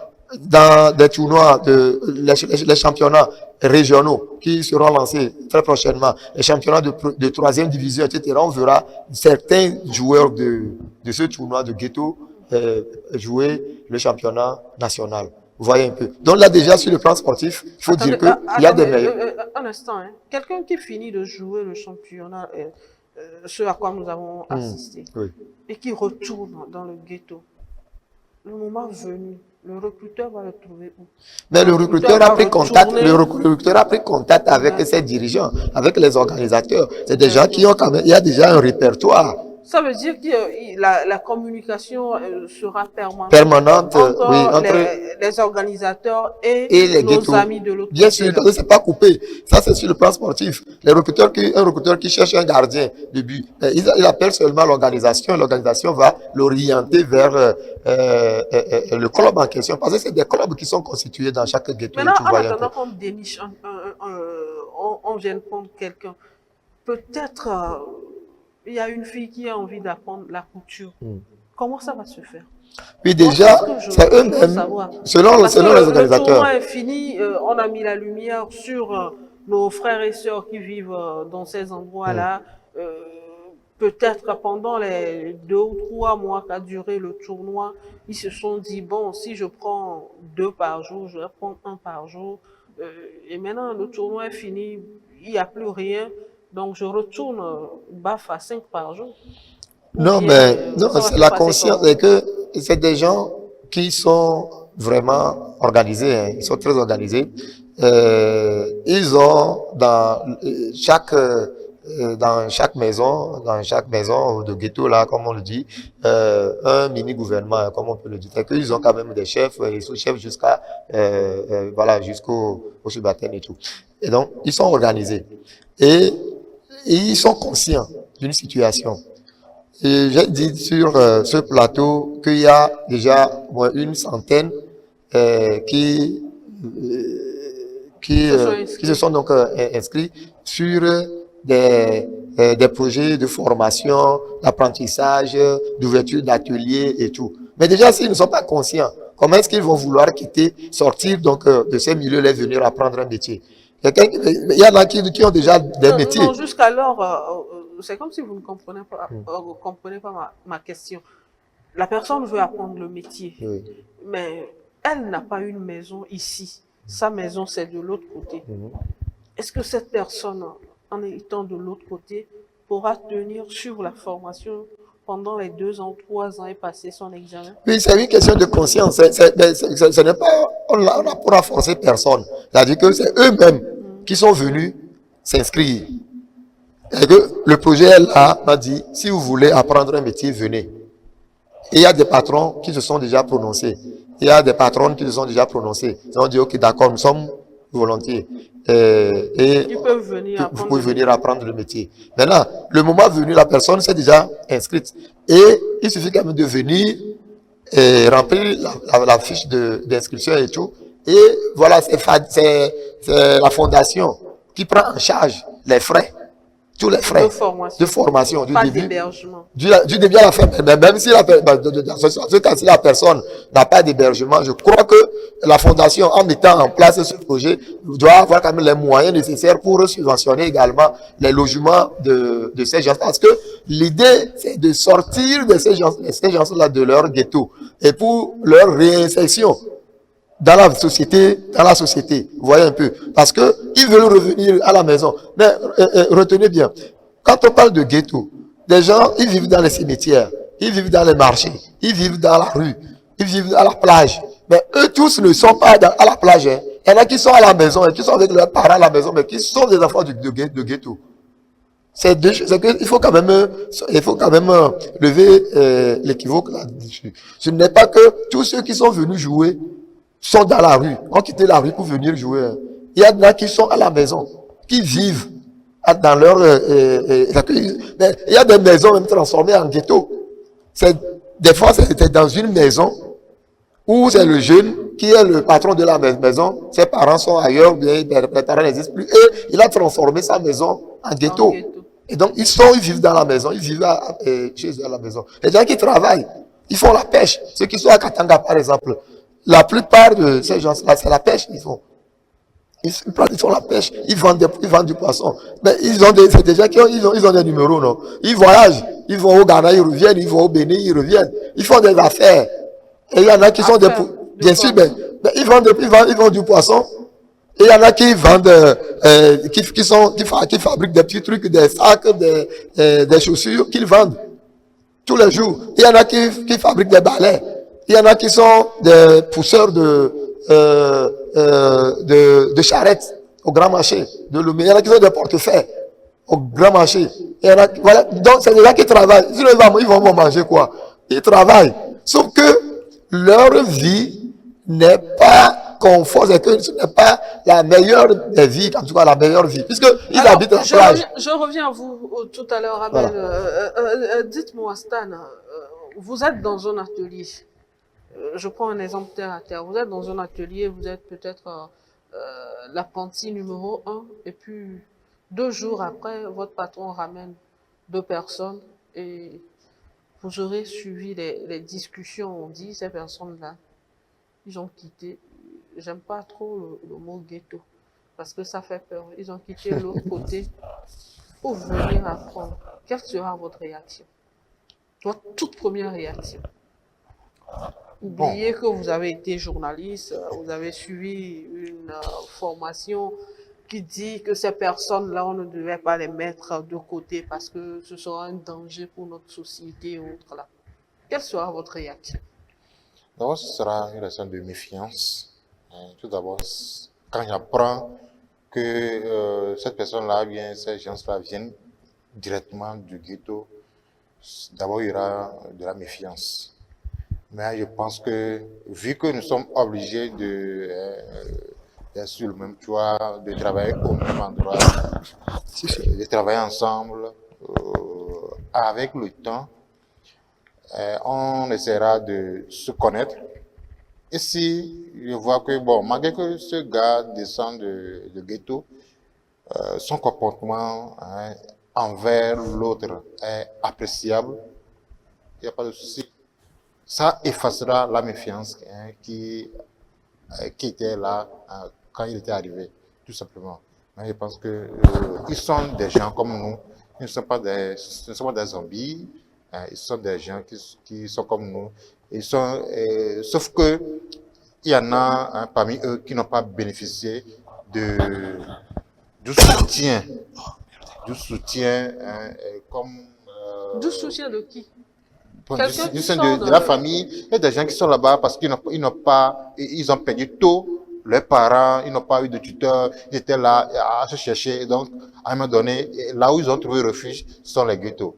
dans des tournois, les championnats régionaux qui seront lancés très prochainement, les championnats de troisième division, etc. On verra certains joueurs de ce tournoi de ghetto jouer le championnat national. Vous voyez un peu. Donc là déjà sur le plan sportif, il faut dire qu'il y a des meilleurs. Un instant, quelqu'un qui finit de jouer le championnat, ce à quoi nous avons assisté, oui. Et qui retourne dans le ghetto, le moment venu, le recruteur va le trouver où? Mais le recruteur a pris contact avec ses dirigeants, avec les organisateurs. C'est des gens qui ont quand même, il y a déjà un répertoire. Ça veut dire que la communication sera permanente entre les organisateurs et nos ghettos. amis de l'autre côté. Bien sûr, c'est pas coupé. Ça, c'est sur le plan sportif. Un recruteur qui cherche un gardien de but, il appelle seulement l'organisation. L'organisation va l'orienter vers le club en question. Parce que c'est des clubs qui sont constitués dans chaque ghetto. Maintenant, en attendant qu'on déniche, on vient prendre quelqu'un. Peut-être il y a une fille qui a envie d'apprendre la couture. Comment ça va se faire? Oui, déjà, c'est eux-mêmes, selon les organisateurs. Le tournoi est fini, on a mis la lumière sur nos frères et sœurs qui vivent dans ces endroits-là. Peut-être pendant les 2 ou 3 mois qu'a duré le tournoi, ils se sont dit, bon, si je prends 2 par jour, je vais prendre 1 par jour. Et maintenant, le tournoi est fini, il n'y a plus rien. Donc, je retourne baf à 5 par jour. Non, mais non, c'est la conscience, c'est que c'est des gens qui sont vraiment organisés, ils sont très organisés. Ils ont dans chaque maison de ghetto là, comme on le dit, un mini gouvernement, comme on peut le dire. C'est qu'ils ont quand même des chefs, ils sont chefs jusqu'à jusqu'au subalterne et tout. Et donc, ils sont organisés et ils sont conscients d'une situation. Et j'ai dit sur ce plateau qu'il y a déjà une centaine qui qui se sont donc inscrits sur des projets de formation, d'apprentissage, d'ouverture d'ateliers et tout. Mais déjà, s'ils ne sont pas conscients, comment est-ce qu'ils vont vouloir quitter, sortir donc de ces milieux-là et venir apprendre un métier? Il y en a qui ont déjà des métiers. Non, jusqu'alors, c'est comme si vous ne comprenez pas ma question. La personne veut apprendre le métier, Oui. mais elle n'a pas une maison ici. Sa maison, c'est de l'autre côté. Est-ce que cette personne, en étant de l'autre côté, pourra tenir sur la formation pendant les 2 ans, 3 ans et passer son examen? Oui, c'est une question de conscience. Ce n'est pas, on n'a pas forcé personne. C'est-à-dire que c'est eux-mêmes qui sont venus s'inscrire. Et que le projet est là, m'a dit, si vous voulez apprendre un métier, venez. Et il y a des patrons qui se sont déjà prononcés. Il y a des patronnes qui se sont déjà prononcées. Ils ont dit, ok, d'accord, nous sommes volontiers. Et Ils peuvent venir vous pouvez venir apprendre le métier. Maintenant, le moment venu, la personne s'est déjà inscrite. Et il suffit quand même de venir et remplir la fiche d'inscription et tout. Et voilà, c'est la fondation qui prend en charge les frais. Tous les frais de formation du pas début, d'hébergement. du début à la fin. Même si dans ce cas, si la personne n'a pas d'hébergement, je crois que la fondation, en mettant en place ce projet, doit avoir quand même les moyens nécessaires pour subventionner également les logements de ces gens. Parce que l'idée, c'est de sortir de ces gens-là de leur ghetto et pour leur réinsertion dans la société, vous voyez un peu, parce que ils veulent revenir à la maison. Mais retenez bien, quand on parle de ghetto, des gens, ils vivent dans les cimetières, ils vivent dans les marchés, ils vivent dans la rue, ils vivent à la plage. Mais eux tous ne sont pas à la plage. Hein. Il y en a qui sont à la maison et qui sont avec leurs parents à la maison, mais qui sont des enfants de ghetto. C'est qu'il faut quand même, lever l'équivoque là-dessus. Ce n'est pas que tous ceux qui sont venus jouer sont dans la rue, ont quitté la rue pour venir jouer. Il y en a qui sont à la maison, qui vivent dans leur... il y a des maisons même transformées en ghetto. Des fois, c'est dans une maison où c'est le jeune qui est le patron de la maison, ses parents sont ailleurs, bien, les parents n'existent plus, et il a transformé sa maison en ghetto. Et donc, ils vivent dans la maison, ils vivent chez eux à la maison. Les gens qui travaillent, ils font la pêche. Ceux qui sont à Katanga, par exemple, la plupart de ces gens-là, c'est la pêche qu'ils font. Ils font la pêche, ils vendent du poisson. Mais c'est des gens qui ont des numéros, non? Ils voyagent, ils vont au Ghana, ils reviennent, ils vont au Bénin, ils reviennent. Ils font des affaires. Et il y en a qui sont bien sûr, mais ils vendent du poisson. Et il y en a qui vendent, qui fabriquent des petits trucs, des sacs, des chaussures qu'ils vendent tous les jours. Il y en a qui fabriquent des balais. Il y en a qui sont des pousseurs de charrettes au grand marché de Lomé. Il y en a qui sont des portefeuilles au grand marché. Il y en a, voilà. Donc, c'est des gens qui travaillent. Ils vont manger quoi? Ils travaillent. Sauf que leur vie n'est pas confort, c'est que ce n'est pas la meilleure des vies, en tout cas la meilleure vie, puisqu'ils habitent la plage. Je reviens à vous tout à l'heure, Abel. Voilà. Dites-moi, Stan, vous êtes dans un atelier. Je prends un exemple terre à terre. Vous êtes dans un atelier, vous êtes peut-être l'apprenti numéro 1, et puis 2 jours après, votre patron ramène 2 personnes et vous aurez suivi les discussions. On dit, ces personnes-là, ils ont quitté, j'aime pas trop le mot ghetto, parce que ça fait peur. Ils ont quitté l'autre côté pour venir apprendre. Quelle sera votre réaction? Votre toute première réaction? Oubliez que vous avez été journaliste, vous avez suivi une formation qui dit que ces personnes-là, on ne devait pas les mettre de côté parce que ce sera un danger pour notre société et autres là. Quelle sera votre réaction? D'abord, ce sera une réaction de méfiance. Tout d'abord, quand j'apprends que cette personne-là, bien, ces gens-là viennent directement du ghetto, d'abord, il y aura de la méfiance. Mais je pense que, vu que nous sommes obligés d'être sur le même toit, de travailler au même endroit, de travailler ensemble, avec le temps, on essaiera de se connaître ici, je vois que, bon, malgré que ce gars descend de ghetto, son comportement hein, envers l'autre est appréciable, il n'y a pas de souci. Ça effacera la méfiance hein, qui était là quand il était arrivé, tout simplement. Mais je pense que ils sont des gens comme nous, ils ne sont pas des zombies, hein, ils sont des gens qui sont comme nous. Ils sont, sauf que il y en a hein, parmi eux qui n'ont pas bénéficié de, du soutien, hein, comme Du soutien de qui? bon, Quelqu'un du qui sein sort de la famille, il y a des gens qui sont là-bas parce qu'ils ils ont perdu tôt leurs parents, ils n'ont pas eu de tuteur, ils étaient là à se chercher. Et donc, à un moment donné, là où ils ont trouvé refuge, ce sont les ghettos.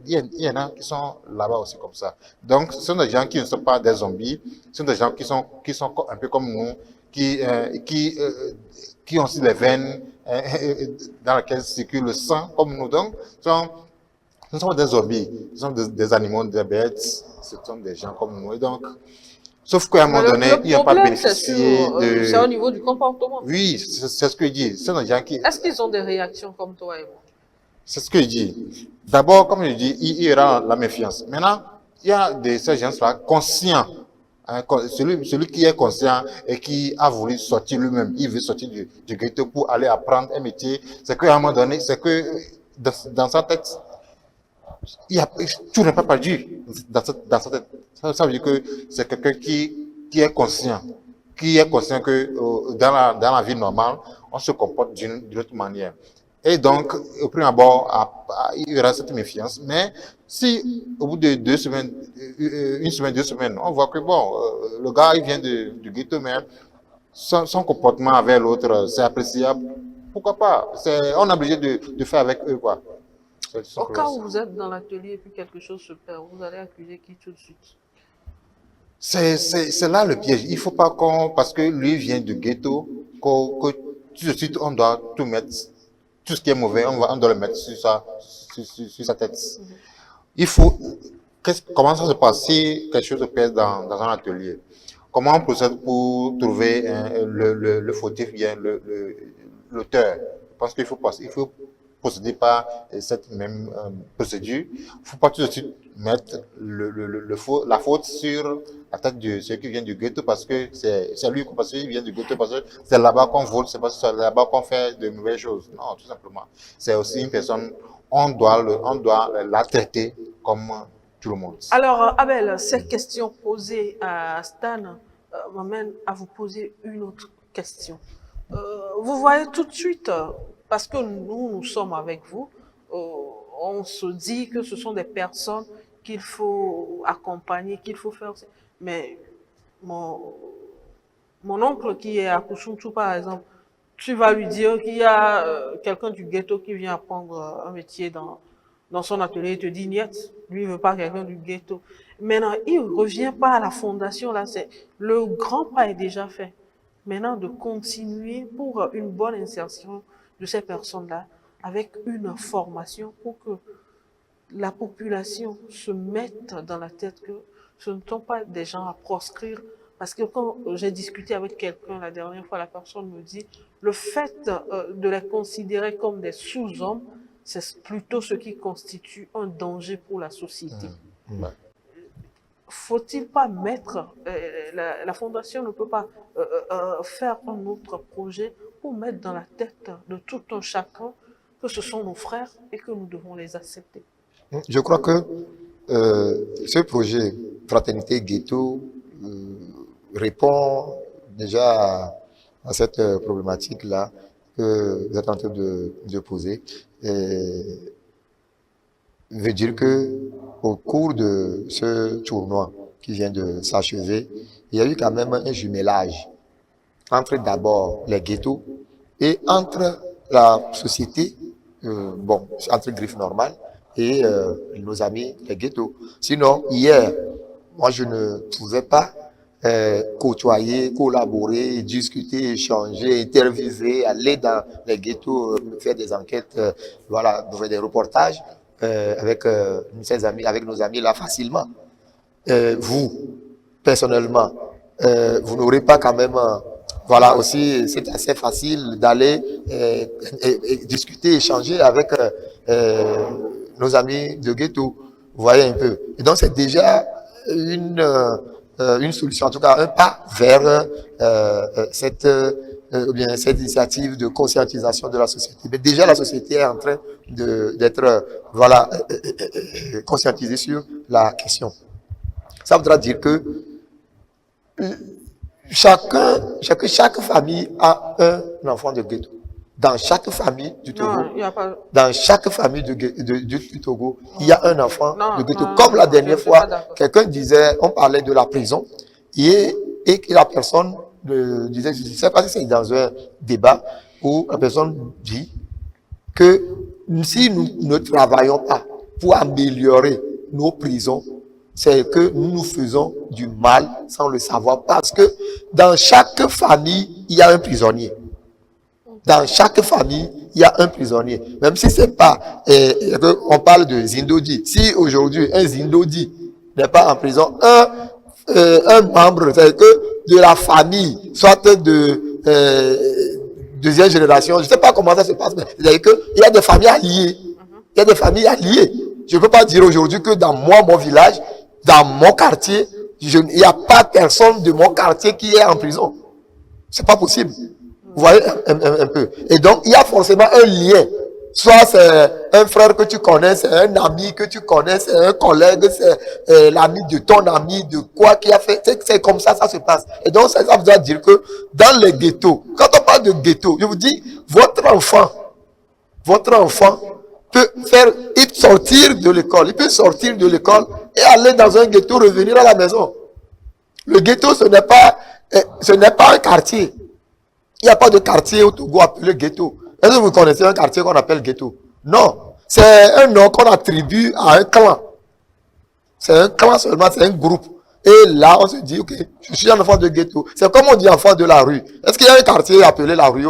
Il y en a qui sont là-bas aussi comme ça. Donc, ce sont des gens qui ne sont pas des zombies, ce sont des gens qui sont un peu comme nous, qui ont aussi les veines dans lesquelles circule le sang comme nous. Donc, ce sont des zombies, ce sont des animaux, des bêtes, ce sont des gens comme nous. Et donc, sauf qu'à un moment donné, ils n'ont pas bénéficié de... C'est au niveau du comportement. Oui, c'est ce que je dis. Ce sont des gens qui... Est-ce qu'ils ont des réactions comme toi et moi? C'est ce que je dis. D'abord, comme je dis, il y aura la méfiance. Maintenant, il y a ces gens-là conscients. Hein, celui qui est conscient et qui a voulu sortir lui-même, il veut sortir du ghetto pour aller apprendre un métier, c'est qu'à un moment donné, c'est que dans sa tête, tout n'est pas perdu dans sa tête. Ça veut dire que c'est quelqu'un qui est conscient que dans la vie normale, on se comporte d'une autre manière. Et donc, au premier abord, il y aura cette méfiance. Mais si, au bout de 2 semaines, une semaine, 2 semaines, on voit que bon, le gars, il vient du ghetto, mais son comportement avec l'autre, c'est appréciable. Pourquoi pas? On est obligé de faire avec eux, quoi. Au cas où vous êtes dans l'atelier et puis quelque chose se perd, vous allez accuser qui tout de suite? C'est là le piège. Il faut pas parce que lui vient du ghetto, que tout de suite on doit tout mettre, tout ce qui est mauvais, on doit le mettre sur sa tête. Il faut, comment ça se passe si quelque chose se perd dans un atelier? Comment on procède pour trouver le fautif, bien l'auteur? Parce qu'il faut procéder par cette même procédure. Il ne faut pas tout de suite mettre la faute sur la tête de celui qui vient du ghetto parce que c'est lui, parce qu'il vient du ghetto, parce que c'est là-bas qu'on vole, c'est parce que c'est là-bas qu'on fait de mauvaises choses. Non, tout simplement. C'est aussi une personne, on doit la traiter comme tout le monde. Alors, Abel, ces questions posées à Stan m'amènent à vous poser une autre question. Vous voyez tout de suite, parce que nous sommes avec vous, on se dit que ce sont des personnes qu'il faut accompagner, qu'il faut faire. Mais mon oncle qui est à Kouchunchou, par exemple, tu vas lui dire qu'il y a quelqu'un du ghetto qui vient apprendre un métier dans son atelier, il te dit niet, lui il veut pas quelqu'un du ghetto. Maintenant, il revient pas à la fondation, là, le grand pas est déjà fait. Maintenant, de continuer pour une bonne insertion de ces personnes-là avec une formation pour que la population se mette dans la tête que ce ne sont pas des gens à proscrire. Parce que quand j'ai discuté avec quelqu'un la dernière fois, la personne me dit le fait de les considérer comme des sous-hommes, c'est plutôt ce qui constitue un danger pour la société. Faut-il pas mettre, la fondation ne peut pas faire un autre projet pour mettre dans la tête de tout un chacun que ce sont nos frères et que nous devons les accepter? Je crois que ce projet Fraternité Ghetto répond déjà à cette problématique-là que vous êtes en train de poser. Veut dire que au cours de ce tournoi qui vient de s'achever, il y a eu quand même un jumelage entre d'abord les ghettos et entre la société, bon, entre griffes normales et nos amis les ghettos. Sinon, hier, moi je ne pouvais pas côtoyer, collaborer, discuter, échanger, interviewer, aller dans les ghettos, faire des enquêtes, voilà, faire des reportages avec nos amis là facilement. Vous, personnellement, vous n'aurez pas quand même, voilà, aussi, c'est assez facile d'aller et discuter, échanger avec nos amis de ghetto. Vous voyez un peu. Et donc, c'est déjà une solution, en tout cas, un pas vers cette initiative de conscientisation de la société. Mais déjà, la société est en train d'être, voilà, conscientisée sur la question. Ça voudra dire que chaque famille a un enfant de ghetto. Dans chaque famille du Togo, dans chaque famille du Togo, il y a un enfant de ghetto. Comme la dernière fois, quelqu'un disait, on parlait de la prison, et que la personne disait, je ne sais pas si c'est dans un débat, où la personne dit que si nous ne travaillons pas pour améliorer nos prisons, c'est que nous faisons du mal sans le savoir. Parce que dans chaque famille, il y a un prisonnier. Dans chaque famille, il y a un prisonnier. Même si c'est pas, on parle de Zindodi. Si aujourd'hui, un Zindodi n'est pas en prison, un membre, c'est que de la famille, soit de deuxième génération, je ne sais pas comment ça se passe, mais c'est-à-dire qu'il y a des familles alliées. Il y a des familles alliées. Je ne peux pas dire aujourd'hui que dans mon village, dans mon quartier, il n'y a pas personne de mon quartier qui est en prison. C'est pas possible. Vous voyez un peu. Et donc, il y a forcément un lien. Soit c'est un frère que tu connais, c'est un ami que tu connais, c'est un collègue, c'est l'ami de ton ami, de quoi qui a fait. C'est comme ça, ça se passe. Et donc, ça veut dire que dans les ghettos, quand on parle de ghetto, je vous dis, votre enfant peut sortir de l'école. Il peut sortir de l'école et aller dans un ghetto, revenir à la maison. Le ghetto, ce n'est pas un quartier. Il n'y a pas de quartier au Togo appelé ghetto. Est-ce que vous connaissez un quartier qu'on appelle ghetto? Non. C'est un nom qu'on attribue à un clan. C'est un clan seulement, c'est un groupe. Et là, on se dit, ok, je suis un enfant de ghetto. C'est comme on dit enfant de la rue. Est-ce qu'il y a un quartier appelé la rue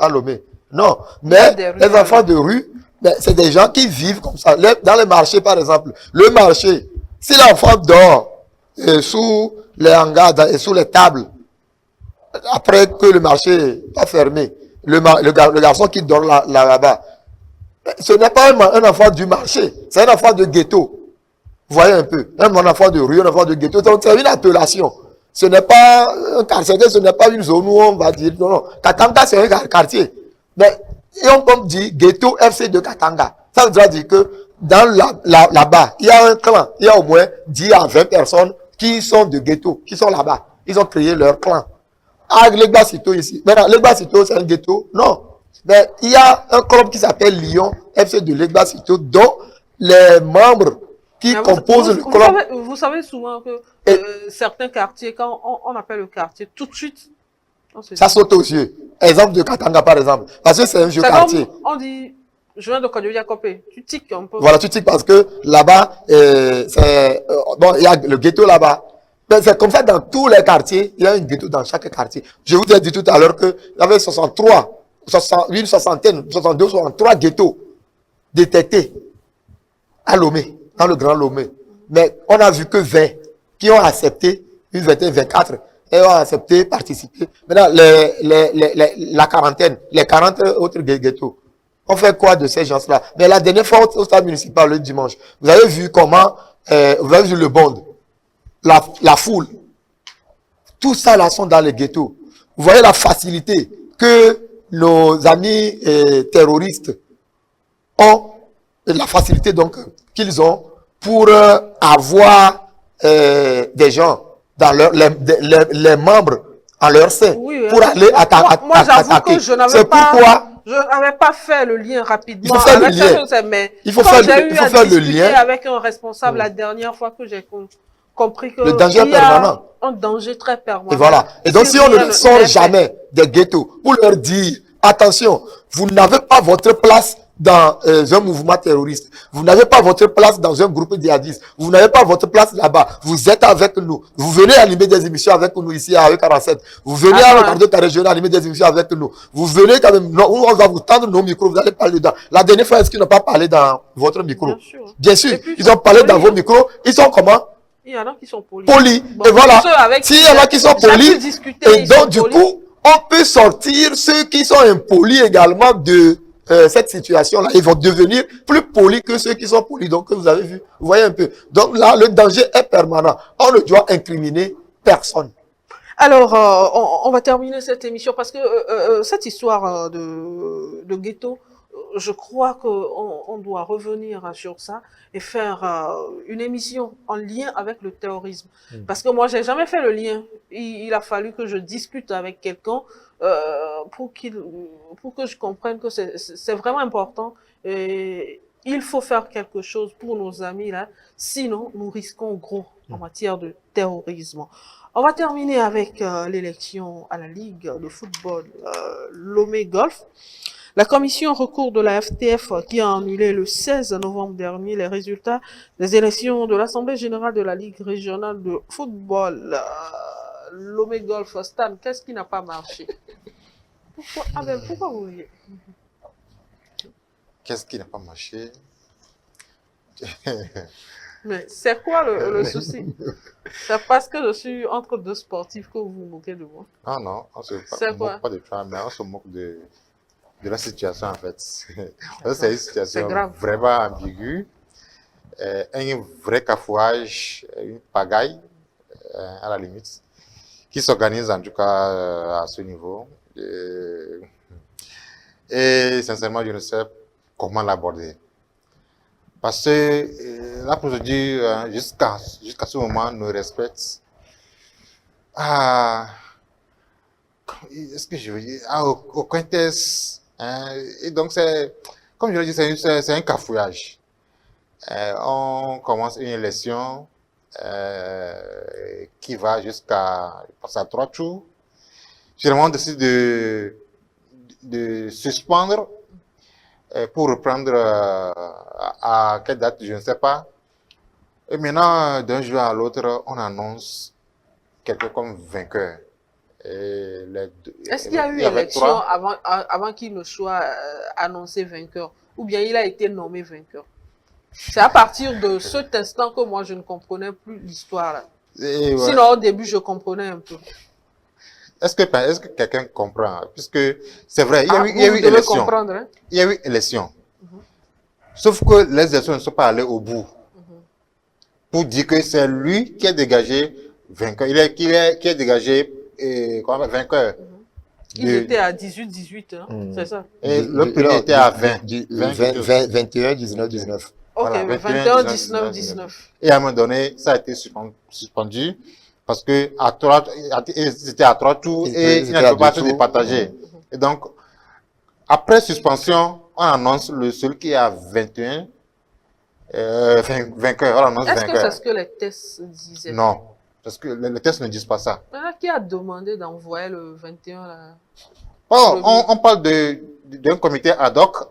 à Lomé? Non. Mais les enfants de rue, c'est des gens qui vivent comme ça. Dans les marchés, par exemple. Le marché, si l'enfant dort sous les hangars et sous les tables, après que le marché est fermé, le garçon qui dort là-bas, ce n'est pas un enfant du marché, c'est un enfant de ghetto. Vous voyez un peu, un enfant de rue, un enfant de ghetto. Donc c'est une appellation. Ce n'est pas un quartier, ce n'est pas une zone où on va dire, non. Katanga, c'est un quartier. Mais et on dit ghetto FC de Katanga. Ça veut dire que dans là-bas, il y a un clan, il y a au moins 10 à 20 personnes qui sont de ghetto, qui sont là-bas. Ils ont créé leur clan. Ah, Legbasito ici. Maintenant, Legbasito, c'est un ghetto? Non. Mais il y a un club qui s'appelle Lyon, FC de Legbasito, dont les membres qui composent le club. Vous savez souvent que certains quartiers, quand on appelle le quartier, tout de suite, ça saute aux yeux. Exemple de Katanga, par exemple. Parce que c'est un vieux quartier. On dit, je viens de Kodjoya Kopé. Tu tiques un peu. Voilà, tu tiques parce que là-bas, bon, il y a le ghetto là-bas. Mais c'est comme ça dans tous les quartiers, il y a un ghetto dans chaque quartier. Je vous ai dit tout à l'heure qu'il y avait 62, 63 ghettos détectés à Lomé, dans le Grand Lomé. Mais on a vu que 20 qui ont accepté, une 21, 24, et ont accepté participer. Maintenant, la quarantaine, les 40 autres ghettos. On fait quoi de ces gens-là? Mais la dernière fois au stade municipal, le dimanche, vous avez vu comment, vous avez vu le bond. La foule, tout ça là sont dans les ghettos. Vous voyez la facilité que nos amis terroristes ont, la facilité donc qu'ils ont pour avoir des gens dans les membres en leur sein, oui, pour aller attaquer. C'est pourquoi je n'avais pas fait le lien rapidement. Il faut faire le lien. Mais il faut faire le lien avec un responsable la dernière fois que j'ai compris que le danger il y a permanent. Un danger très permanent. Et voilà. Et donc, si on ne sort jamais des ghettos pour leur dire, attention, vous n'avez pas votre place dans un mouvement terroriste. Vous n'avez pas votre place dans un groupe djihadiste. Vous n'avez pas votre place là-bas. Vous êtes avec nous. Vous venez animer des émissions avec nous ici à E47. Vous venez à la radio régionale animer des émissions avec nous. Vous venez quand même, on va vous tendre nos micros, vous allez parler dedans. La dernière fois, est-ce qu'ils n'ont pas parlé dans votre micro? Bien sûr. Puis, ils ont parlé dans vos micros. Ils sont comment? Il y en a qui sont polis. Polis. Bon, Et voilà. ceux avec S'il y en a qui sont j'ai pu polis, discuter, et ils sont donc du polis. coup, on peut sortir ceux qui sont impolis également de cette situation-là. Ils vont devenir plus polis que ceux qui sont polis. Donc, vous avez vu, vous voyez un peu. Donc là, le danger est permanent. On ne doit incriminer personne. Alors, on va terminer cette émission parce que cette histoire de ghetto, je crois qu'on doit revenir sur ça et faire une émission en lien avec le terrorisme. Parce que moi, j'ai jamais fait le lien. Il a fallu que je discute avec quelqu'un pour que je comprenne que c'est vraiment important. Et il faut faire quelque chose pour nos amis là, sinon nous risquons gros en matière de terrorisme. On va terminer avec l'élection à la Ligue de football Lomé Golf. La commission recours de la FTF qui a annulé le 16 novembre dernier les résultats des élections de l'Assemblée générale de la Ligue régionale de football Lomé Golf. Stan, qu'est-ce qui n'a pas marché? Pourquoi vous riez? Qu'est-ce qui n'a pas marché? Mais c'est quoi le souci? C'est parce que je suis entre deux sportifs que vous vous moquez de moi. Ah non, on se moque pas de toi, mais on se moque de la situation en fait. C'est une situation vraiment ambiguë, un vrai cafouage, une pagaille à la limite, qui s'organise en tout cas à ce niveau. Et sincèrement, je ne sais comment l'aborder. Parce que la procédure, jusqu'à ce moment, nous respecte. Est-ce que je veux dire, aucun test. Et donc, comme je l'ai dit, c'est un cafouillage. On commence une élection qui va jusqu'à 3 tours. Finalement, on décide de suspendre pour reprendre à quelle date, je ne sais pas. Et maintenant, d'un jour à l'autre, on annonce quelqu'un comme vainqueur. Est-ce qu'il y a eu élection avant qu'il ne soit annoncé vainqueur? Ou bien il a été nommé vainqueur? C'est à partir de cet instant que moi, je ne comprenais plus l'histoire là. Ouais. Sinon, au début, je comprenais un peu. Est-ce que quelqu'un comprend? Puisque c'est vrai, il y a eu élection. Comprendre, hein? Il y a eu élection. Sauf que les élections ne sont pas allées au bout. Pour dire que c'est lui qui est dégagé vainqueur. Qui est dégagé vainqueur. Il était à 18, hein? C'est ça. Et le premier était à 20. 21, 19, 19. Ok, voilà, 21, 19, 19. Et à un moment donné, ça a été suspendu. Parce que c'était à 3 tours et il n'avait pas se départager. Et donc, après suspension, on annonce celui qui est à 21 vainqueur. On annonce vainqueur. Est-ce que c'est ce que les tests disaient? Non, parce que les tests ne disent pas ça. Maintenant, qui a demandé d'envoyer le 21 là? On parle d'un comité ad hoc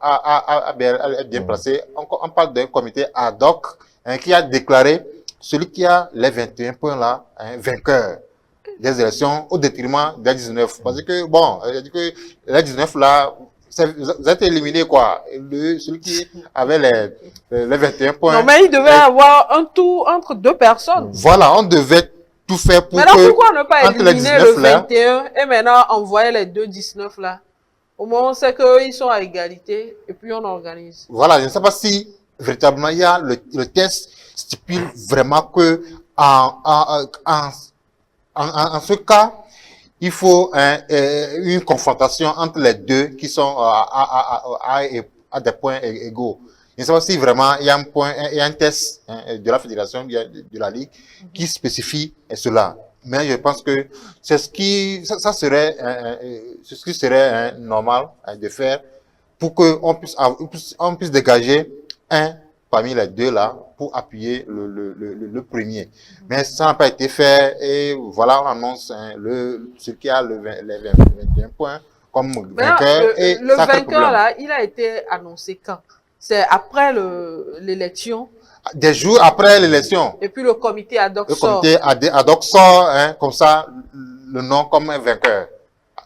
bien placé. On parle d'un comité ad hoc qui a déclaré celui qui a les 21 points là, vainqueur des élections au détriment des 19. Parce que, bon, que les 19 là, vous êtes éliminés quoi. Celui qui avait les 21 points. Non, mais il devait avoir un tour entre deux personnes. Voilà, on devait tout faire pour maintenant, pourquoi ne pas éliminer le 21 et maintenant envoyer les deux 19 là? Au moins, on sait qu'ils sont à égalité et puis on organise. Voilà, je ne sais pas si véritablement il y a le test stipule vraiment que en ce cas, il faut une confrontation entre les deux qui sont à des points égaux. Je ne sais pas si vraiment il y a un test de la fédération, de la ligue, qui spécifie cela. Mais je pense que c'est ce qui serait normal de faire pour qu'on puisse dégager un parmi les deux là pour appuyer le premier. Mais ça n'a pas été fait et voilà, on annonce ce qui a les 21 points comme vainqueur. Le vainqueur là, il a été annoncé quand? C'est après l'élection? Des jours après l'élection. Et puis le comité ad hoc sort. Le comité ad hoc sort, comme ça, le nom comme un vainqueur.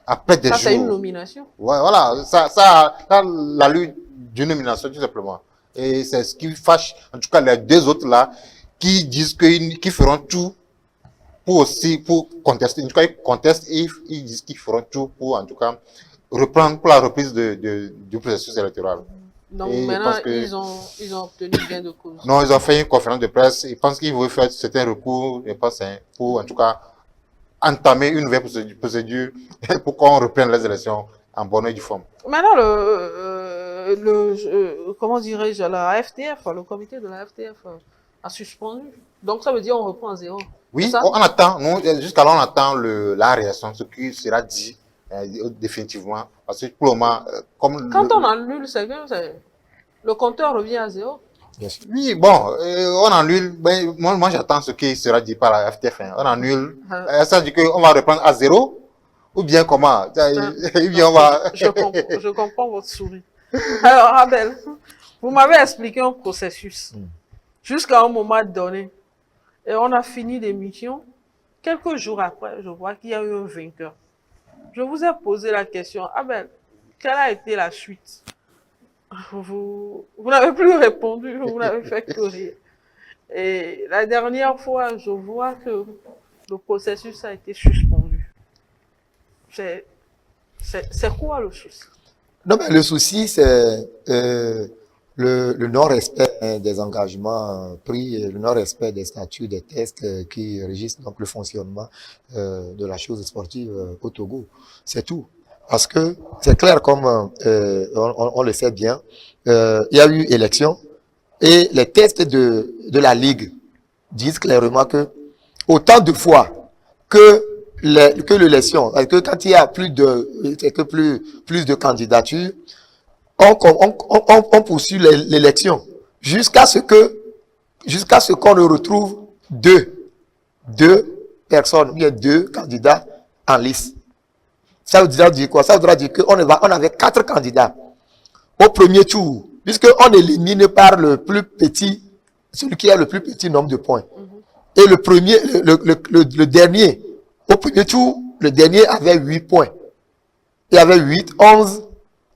Après des jours. Ça, c'est une nomination. Ouais, voilà, ça l'allure d'une nomination, tout simplement. Et c'est ce qui fâche, en tout cas, les deux autres là, qui disent qu'ils feront tout pour contester. En tout cas, ils contestent et ils disent qu'ils feront tout pour, en tout cas, reprendre pour la reprise du processus électoral. Donc Et maintenant, parce que- ils ont obtenu gain de cause. Non, ils ont fait une conférence de presse. Ils pensent qu'ils vont faire certains recours, je pense, hein, pour, en tout cas, entamer une nouvelle procédure pour qu'on reprenne les élections en bonne et due forme. Maintenant, comment dirais-je, la FTF, le comité de la FTF a suspendu. Donc ça veut dire on reprend à zéro. Oui, C'est ça? on attend, nous, jusqu'à là, on attend la réaction, ce qui sera dit définitivement. Parce que pour le moment, comme... Quand on annule, c'est que le compteur revient à zéro. Bien sûr. Oui, bon, on annule, ben, moi j'attends ce qui sera dit par la FTF. Hein. On annule, ça veut dire qu'on va reprendre à zéro, ou bien comment? Ou bien on va... Je comprends votre souris. Alors, Abel, vous m'avez expliqué un processus jusqu'à un moment donné. Et on a fini l'émission. Quelques jours après, je vois qu'il y a eu un vainqueur. Je vous ai posé la question, Abel, quelle a été la suite? Vous n'avez plus répondu, vous n'avez fait que rire. Et la dernière fois, je vois que le processus a été suspendu. C'est quoi le souci? Non, mais le souci, c'est le non-respect des engagements pris, et le non-respect des statuts, des tests qui régissent donc le fonctionnement de la chose sportive au Togo. C'est tout. Parce que c'est clair, comme on le sait bien, il y a eu élection et les tests de la Ligue disent clairement que autant de fois que l'élection, que quand il y a plus de candidatures, on poursuit l'élection jusqu'à ce qu'on ne retrouve deux personnes, bien deux candidats en lice. Ça voudra dire quoi? Ça voudra dire qu'on avait 4 candidats au premier tour, puisqu'on élimine par le plus petit, celui qui a le plus petit nombre de points. Et le dernier, au premier tour, le dernier avait 8 points. Il y avait 8, 11,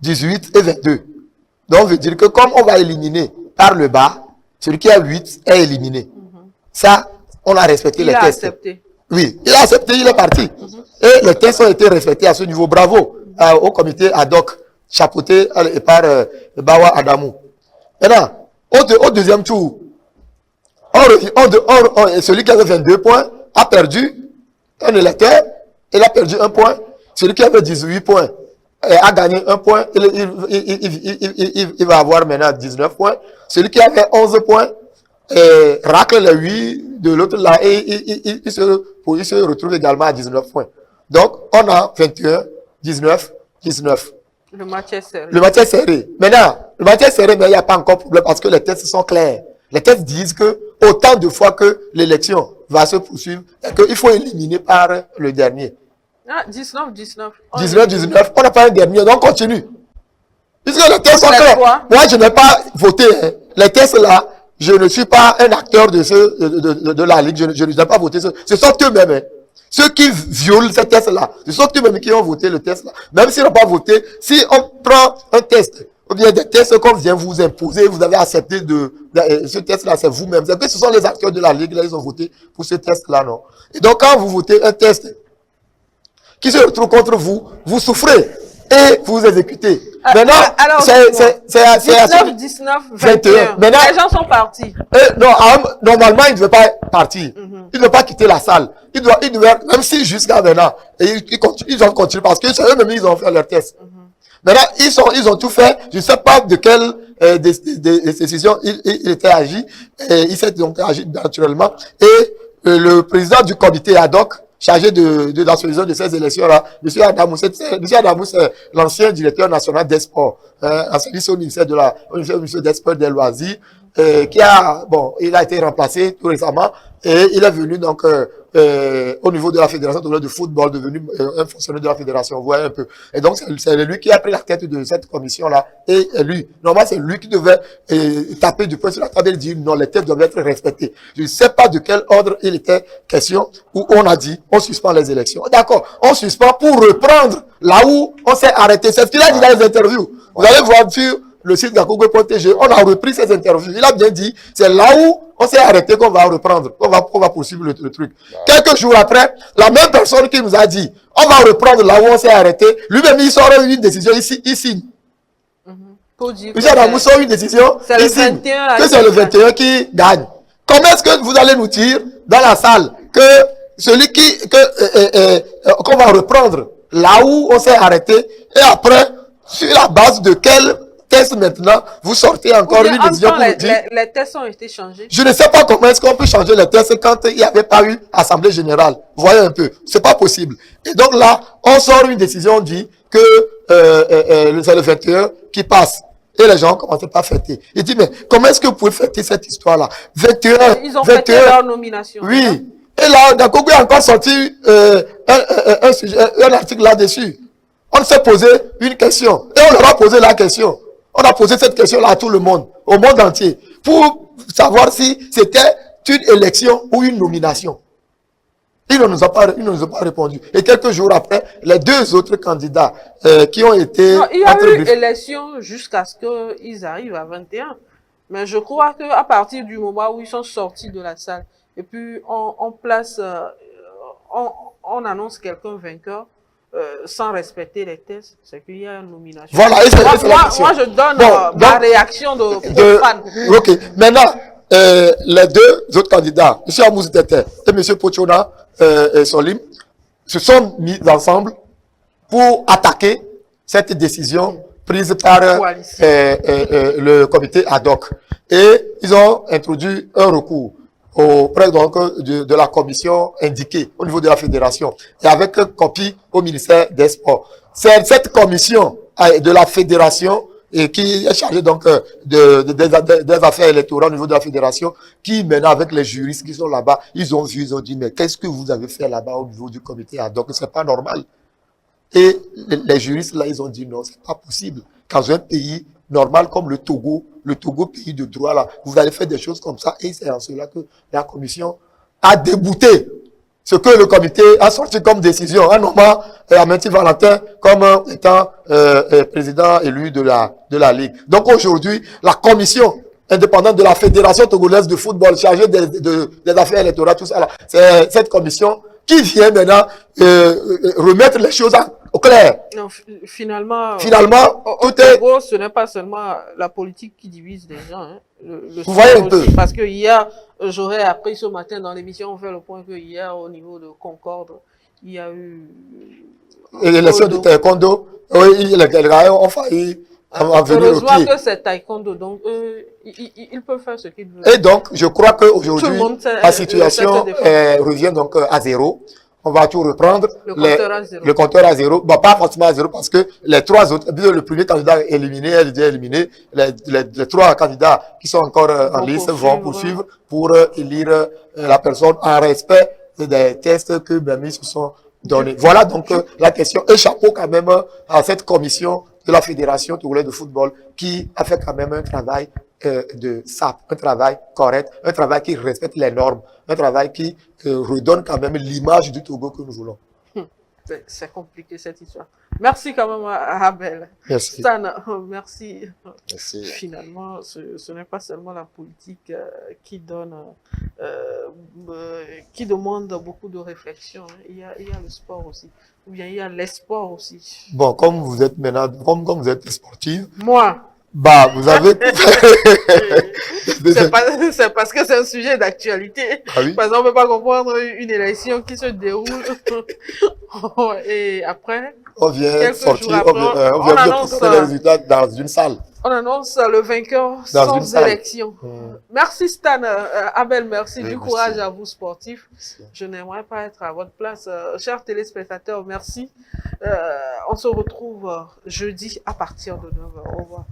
18 et 22. Donc, on veut dire que comme on va éliminer par le bas, celui qui a 8 est éliminé. Ça, on a respecté les tests. Il a accepté. Oui, il a accepté, il est parti. Et les tests ont été respectés à ce niveau. Bravo au comité ad hoc, chapeauté par Bawa Adamou. Maintenant, au deuxième tour, celui qui avait 22 points a perdu un électeur, il a perdu 1 point. Celui qui avait 18 points a gagné 1 point, il va avoir maintenant 19 points. Celui qui avait 11 points racle les 8 de l'autre là et il se retrouve également à 19 points. Donc, on a 21, 19, 19. Le match est serré. Le match est serré. Maintenant, le match est serré, mais il n'y a pas encore de problème parce que les tests sont clairs. Les tests disent que autant de fois que l'élection va se poursuivre, qu'il faut éliminer par le dernier. Ah, 19, 19. 19, 19. On n'a pas un dernier, donc on continue. Puisque les tests sont Vous faites clairs. quoi? Moi, je n'ai pas voté. Hein. Les tests là, je ne suis pas un acteur de la Ligue. Je n'ai pas voté. Ce sont eux-mêmes. Hein. Ceux qui violent ces tests-là, ce sont eux-mêmes qui ont voté le test-là. Même s'ils n'ont pas voté, si on prend un test, ou bien des tests qu'on vient vous imposer, vous avez accepté ce test-là, c'est vous-même. C'est que ce sont les acteurs de la Ligue, là, ils ont voté pour ce test-là, non? Et donc, quand vous votez un test qui se retrouve contre vous, vous souffrez et vous exécutez. Maintenant, c'est 19, 19, 21. Maintenant, les gens sont partis. Non, normalement, il ne devait pas partir. Il ne devait pas quitter la salle. Il devait, même si jusqu'à maintenant, et ils ont continué parce que c'est eux-mêmes, ils ont fait leur test. Maintenant, ils ont tout fait. Je ne sais pas de quelle décision il était agi. Il s'est donc agi naturellement. Et le président du comité ad hoc, chargé de la solution de ces élections-là, M. Adamou. M. Adamou, c'est l'ancien directeur national des sports, en service au ministère des Sports et des Loisirs, il a été remplacé tout récemment et il est venu donc au niveau de la fédération de football, devenu un fonctionnaire de la fédération, vous voyez un peu. Et donc, c'est lui qui a pris la tête de cette commission-là. Et lui, normalement, c'est lui qui devait taper du poing sur la table et dire non, les tests doivent être respectés. Je ne sais pas de quel ordre il était question où on a dit, on suspend les élections. D'accord, on suspend pour reprendre là où on s'est arrêté. C'est ce qu'il a dit dans les interviews. Vous allez voir sur le site d'Akogo.tg, on a repris ces interviews. Il a bien dit, c'est là où On s'est arrêté qu'on va reprendre, qu'on va poursuivre le truc. Quelques jours après, la même personne qui nous a dit, on va reprendre là où on s'est arrêté, lui-même, il sort une décision, il signe. Michel Amou sort une décision, il signe. Que c'est le 21 qui gagne. Comment est-ce que vous allez nous dire dans la salle que celui qu'on va reprendre là où on s'est arrêté, et après, sur la base de quel test maintenant, vous sortez encore une décision pour nous dire... Les tests ont été changés. Je ne sais pas comment est-ce qu'on peut changer les tests quand il n'y avait pas eu assemblée générale. Vous voyez un peu, c'est pas possible. Et donc là, on sort une décision, on dit que c'est le 21 qui passe. Et les gens commencent pas à fêter. Il dit, mais comment est-ce que vous pouvez fêter cette histoire-là? 21, ils ont fêté leur nomination. Oui. Hein? Et là, Dakogo a encore sorti un article là-dessus. On s'est posé une question. Et on leur a posé la question. On a posé cette question-là à tout le monde, au monde entier, pour savoir si c'était une élection ou une nomination. Ils ne nous ont pas répondu. Et quelques jours après, les deux autres candidats qui ont été... Non, il y a eu élection jusqu'à ce qu'ils arrivent à 21. Mais je crois qu'à partir du moment où ils sont sortis de la salle, et puis on place, on annonce quelqu'un vainqueur, sans respecter les tests, c'est qu'il y a une nomination. Voilà, et moi, je donne ma réaction de fan. Ok, maintenant, les deux autres candidats, M. Amouzi Tete et M. Pochona Solim, se sont mis ensemble pour attaquer cette décision prise par le comité ad hoc. Et ils ont introduit un recours auprès donc de la commission indiquée au niveau de la fédération et avec copie au ministère des Sports. C'est cette commission de la fédération et qui est chargée donc des affaires électorales au niveau de la fédération, qui maintenant avec les juristes qui sont là-bas, ils ont vu, ils ont dit, mais qu'est-ce que vous avez fait là-bas au niveau du comité ad hoc? C'est pas normal. Et les juristes là, ils ont dit non, c'est pas possible. Dans un pays normal comme le Togo, pays de droit là, vous allez faire des choses comme ça, et c'est en cela que la commission a débouté ce que le comité a sorti comme décision, en nommant Amenti Valentin comme étant président élu de la Ligue. Donc aujourd'hui, la commission indépendante de la Fédération togolaise de football chargée des affaires électorales, tout ça là, c'est cette commission qui vient maintenant remettre les choses au clair. Non, finalement, tout Togo, ce n'est pas seulement la politique qui divise les gens. Hein. Vous voyez un peu. Parce que hier, j'aurais appris ce matin dans l'émission, on fait le point que hier, au niveau de Concorde, il y a eu... L'élection de taekwondo, oui, les gars ont failli en venir au pied. Heureusement que c'est taekwondo, donc ils peuvent faire ce qu'ils veulent. Et donc, je crois qu'aujourd'hui, la situation revient donc à zéro. On va tout reprendre. Le compteur à zéro. Bon, pas forcément à zéro parce que les trois autres, le premier candidat est éliminé, elle est déjà éliminée. Les trois candidats qui sont encore en lice vont poursuivre pour élire la personne en respect des tests que ils se sont donnés. Voilà donc la question. Et chapeau quand même à cette commission de la Fédération togolaise de football qui a fait quand même un travail de SAP, un travail correct, un travail qui respecte les normes, un travail qui redonne quand même l'image du Togo que nous voulons. C'est compliqué cette histoire. Merci quand même à Abel. Merci. Stan, merci. Merci. Finalement, ce n'est pas seulement la politique qui donne, qui demande beaucoup de réflexion. Il y a le sport aussi. Ou bien il y a les sports aussi. Bon, comme vous êtes maintenant, comme vous êtes sportive. Moi. Bah, vous avez... c'est parce que c'est un sujet d'actualité. Ah oui? Parce qu'on ne peut pas comprendre une élection qui se déroule. Et après, on vient sortir, on vient annonce les résultats dans une salle. On annonce le vainqueur sans élection. Merci Stan, Abel, merci. Oui, du courage à vous sportifs. Merci. Je n'aimerais pas être à votre place. Chers téléspectateurs, merci. On se retrouve jeudi à partir de 9h. Au revoir.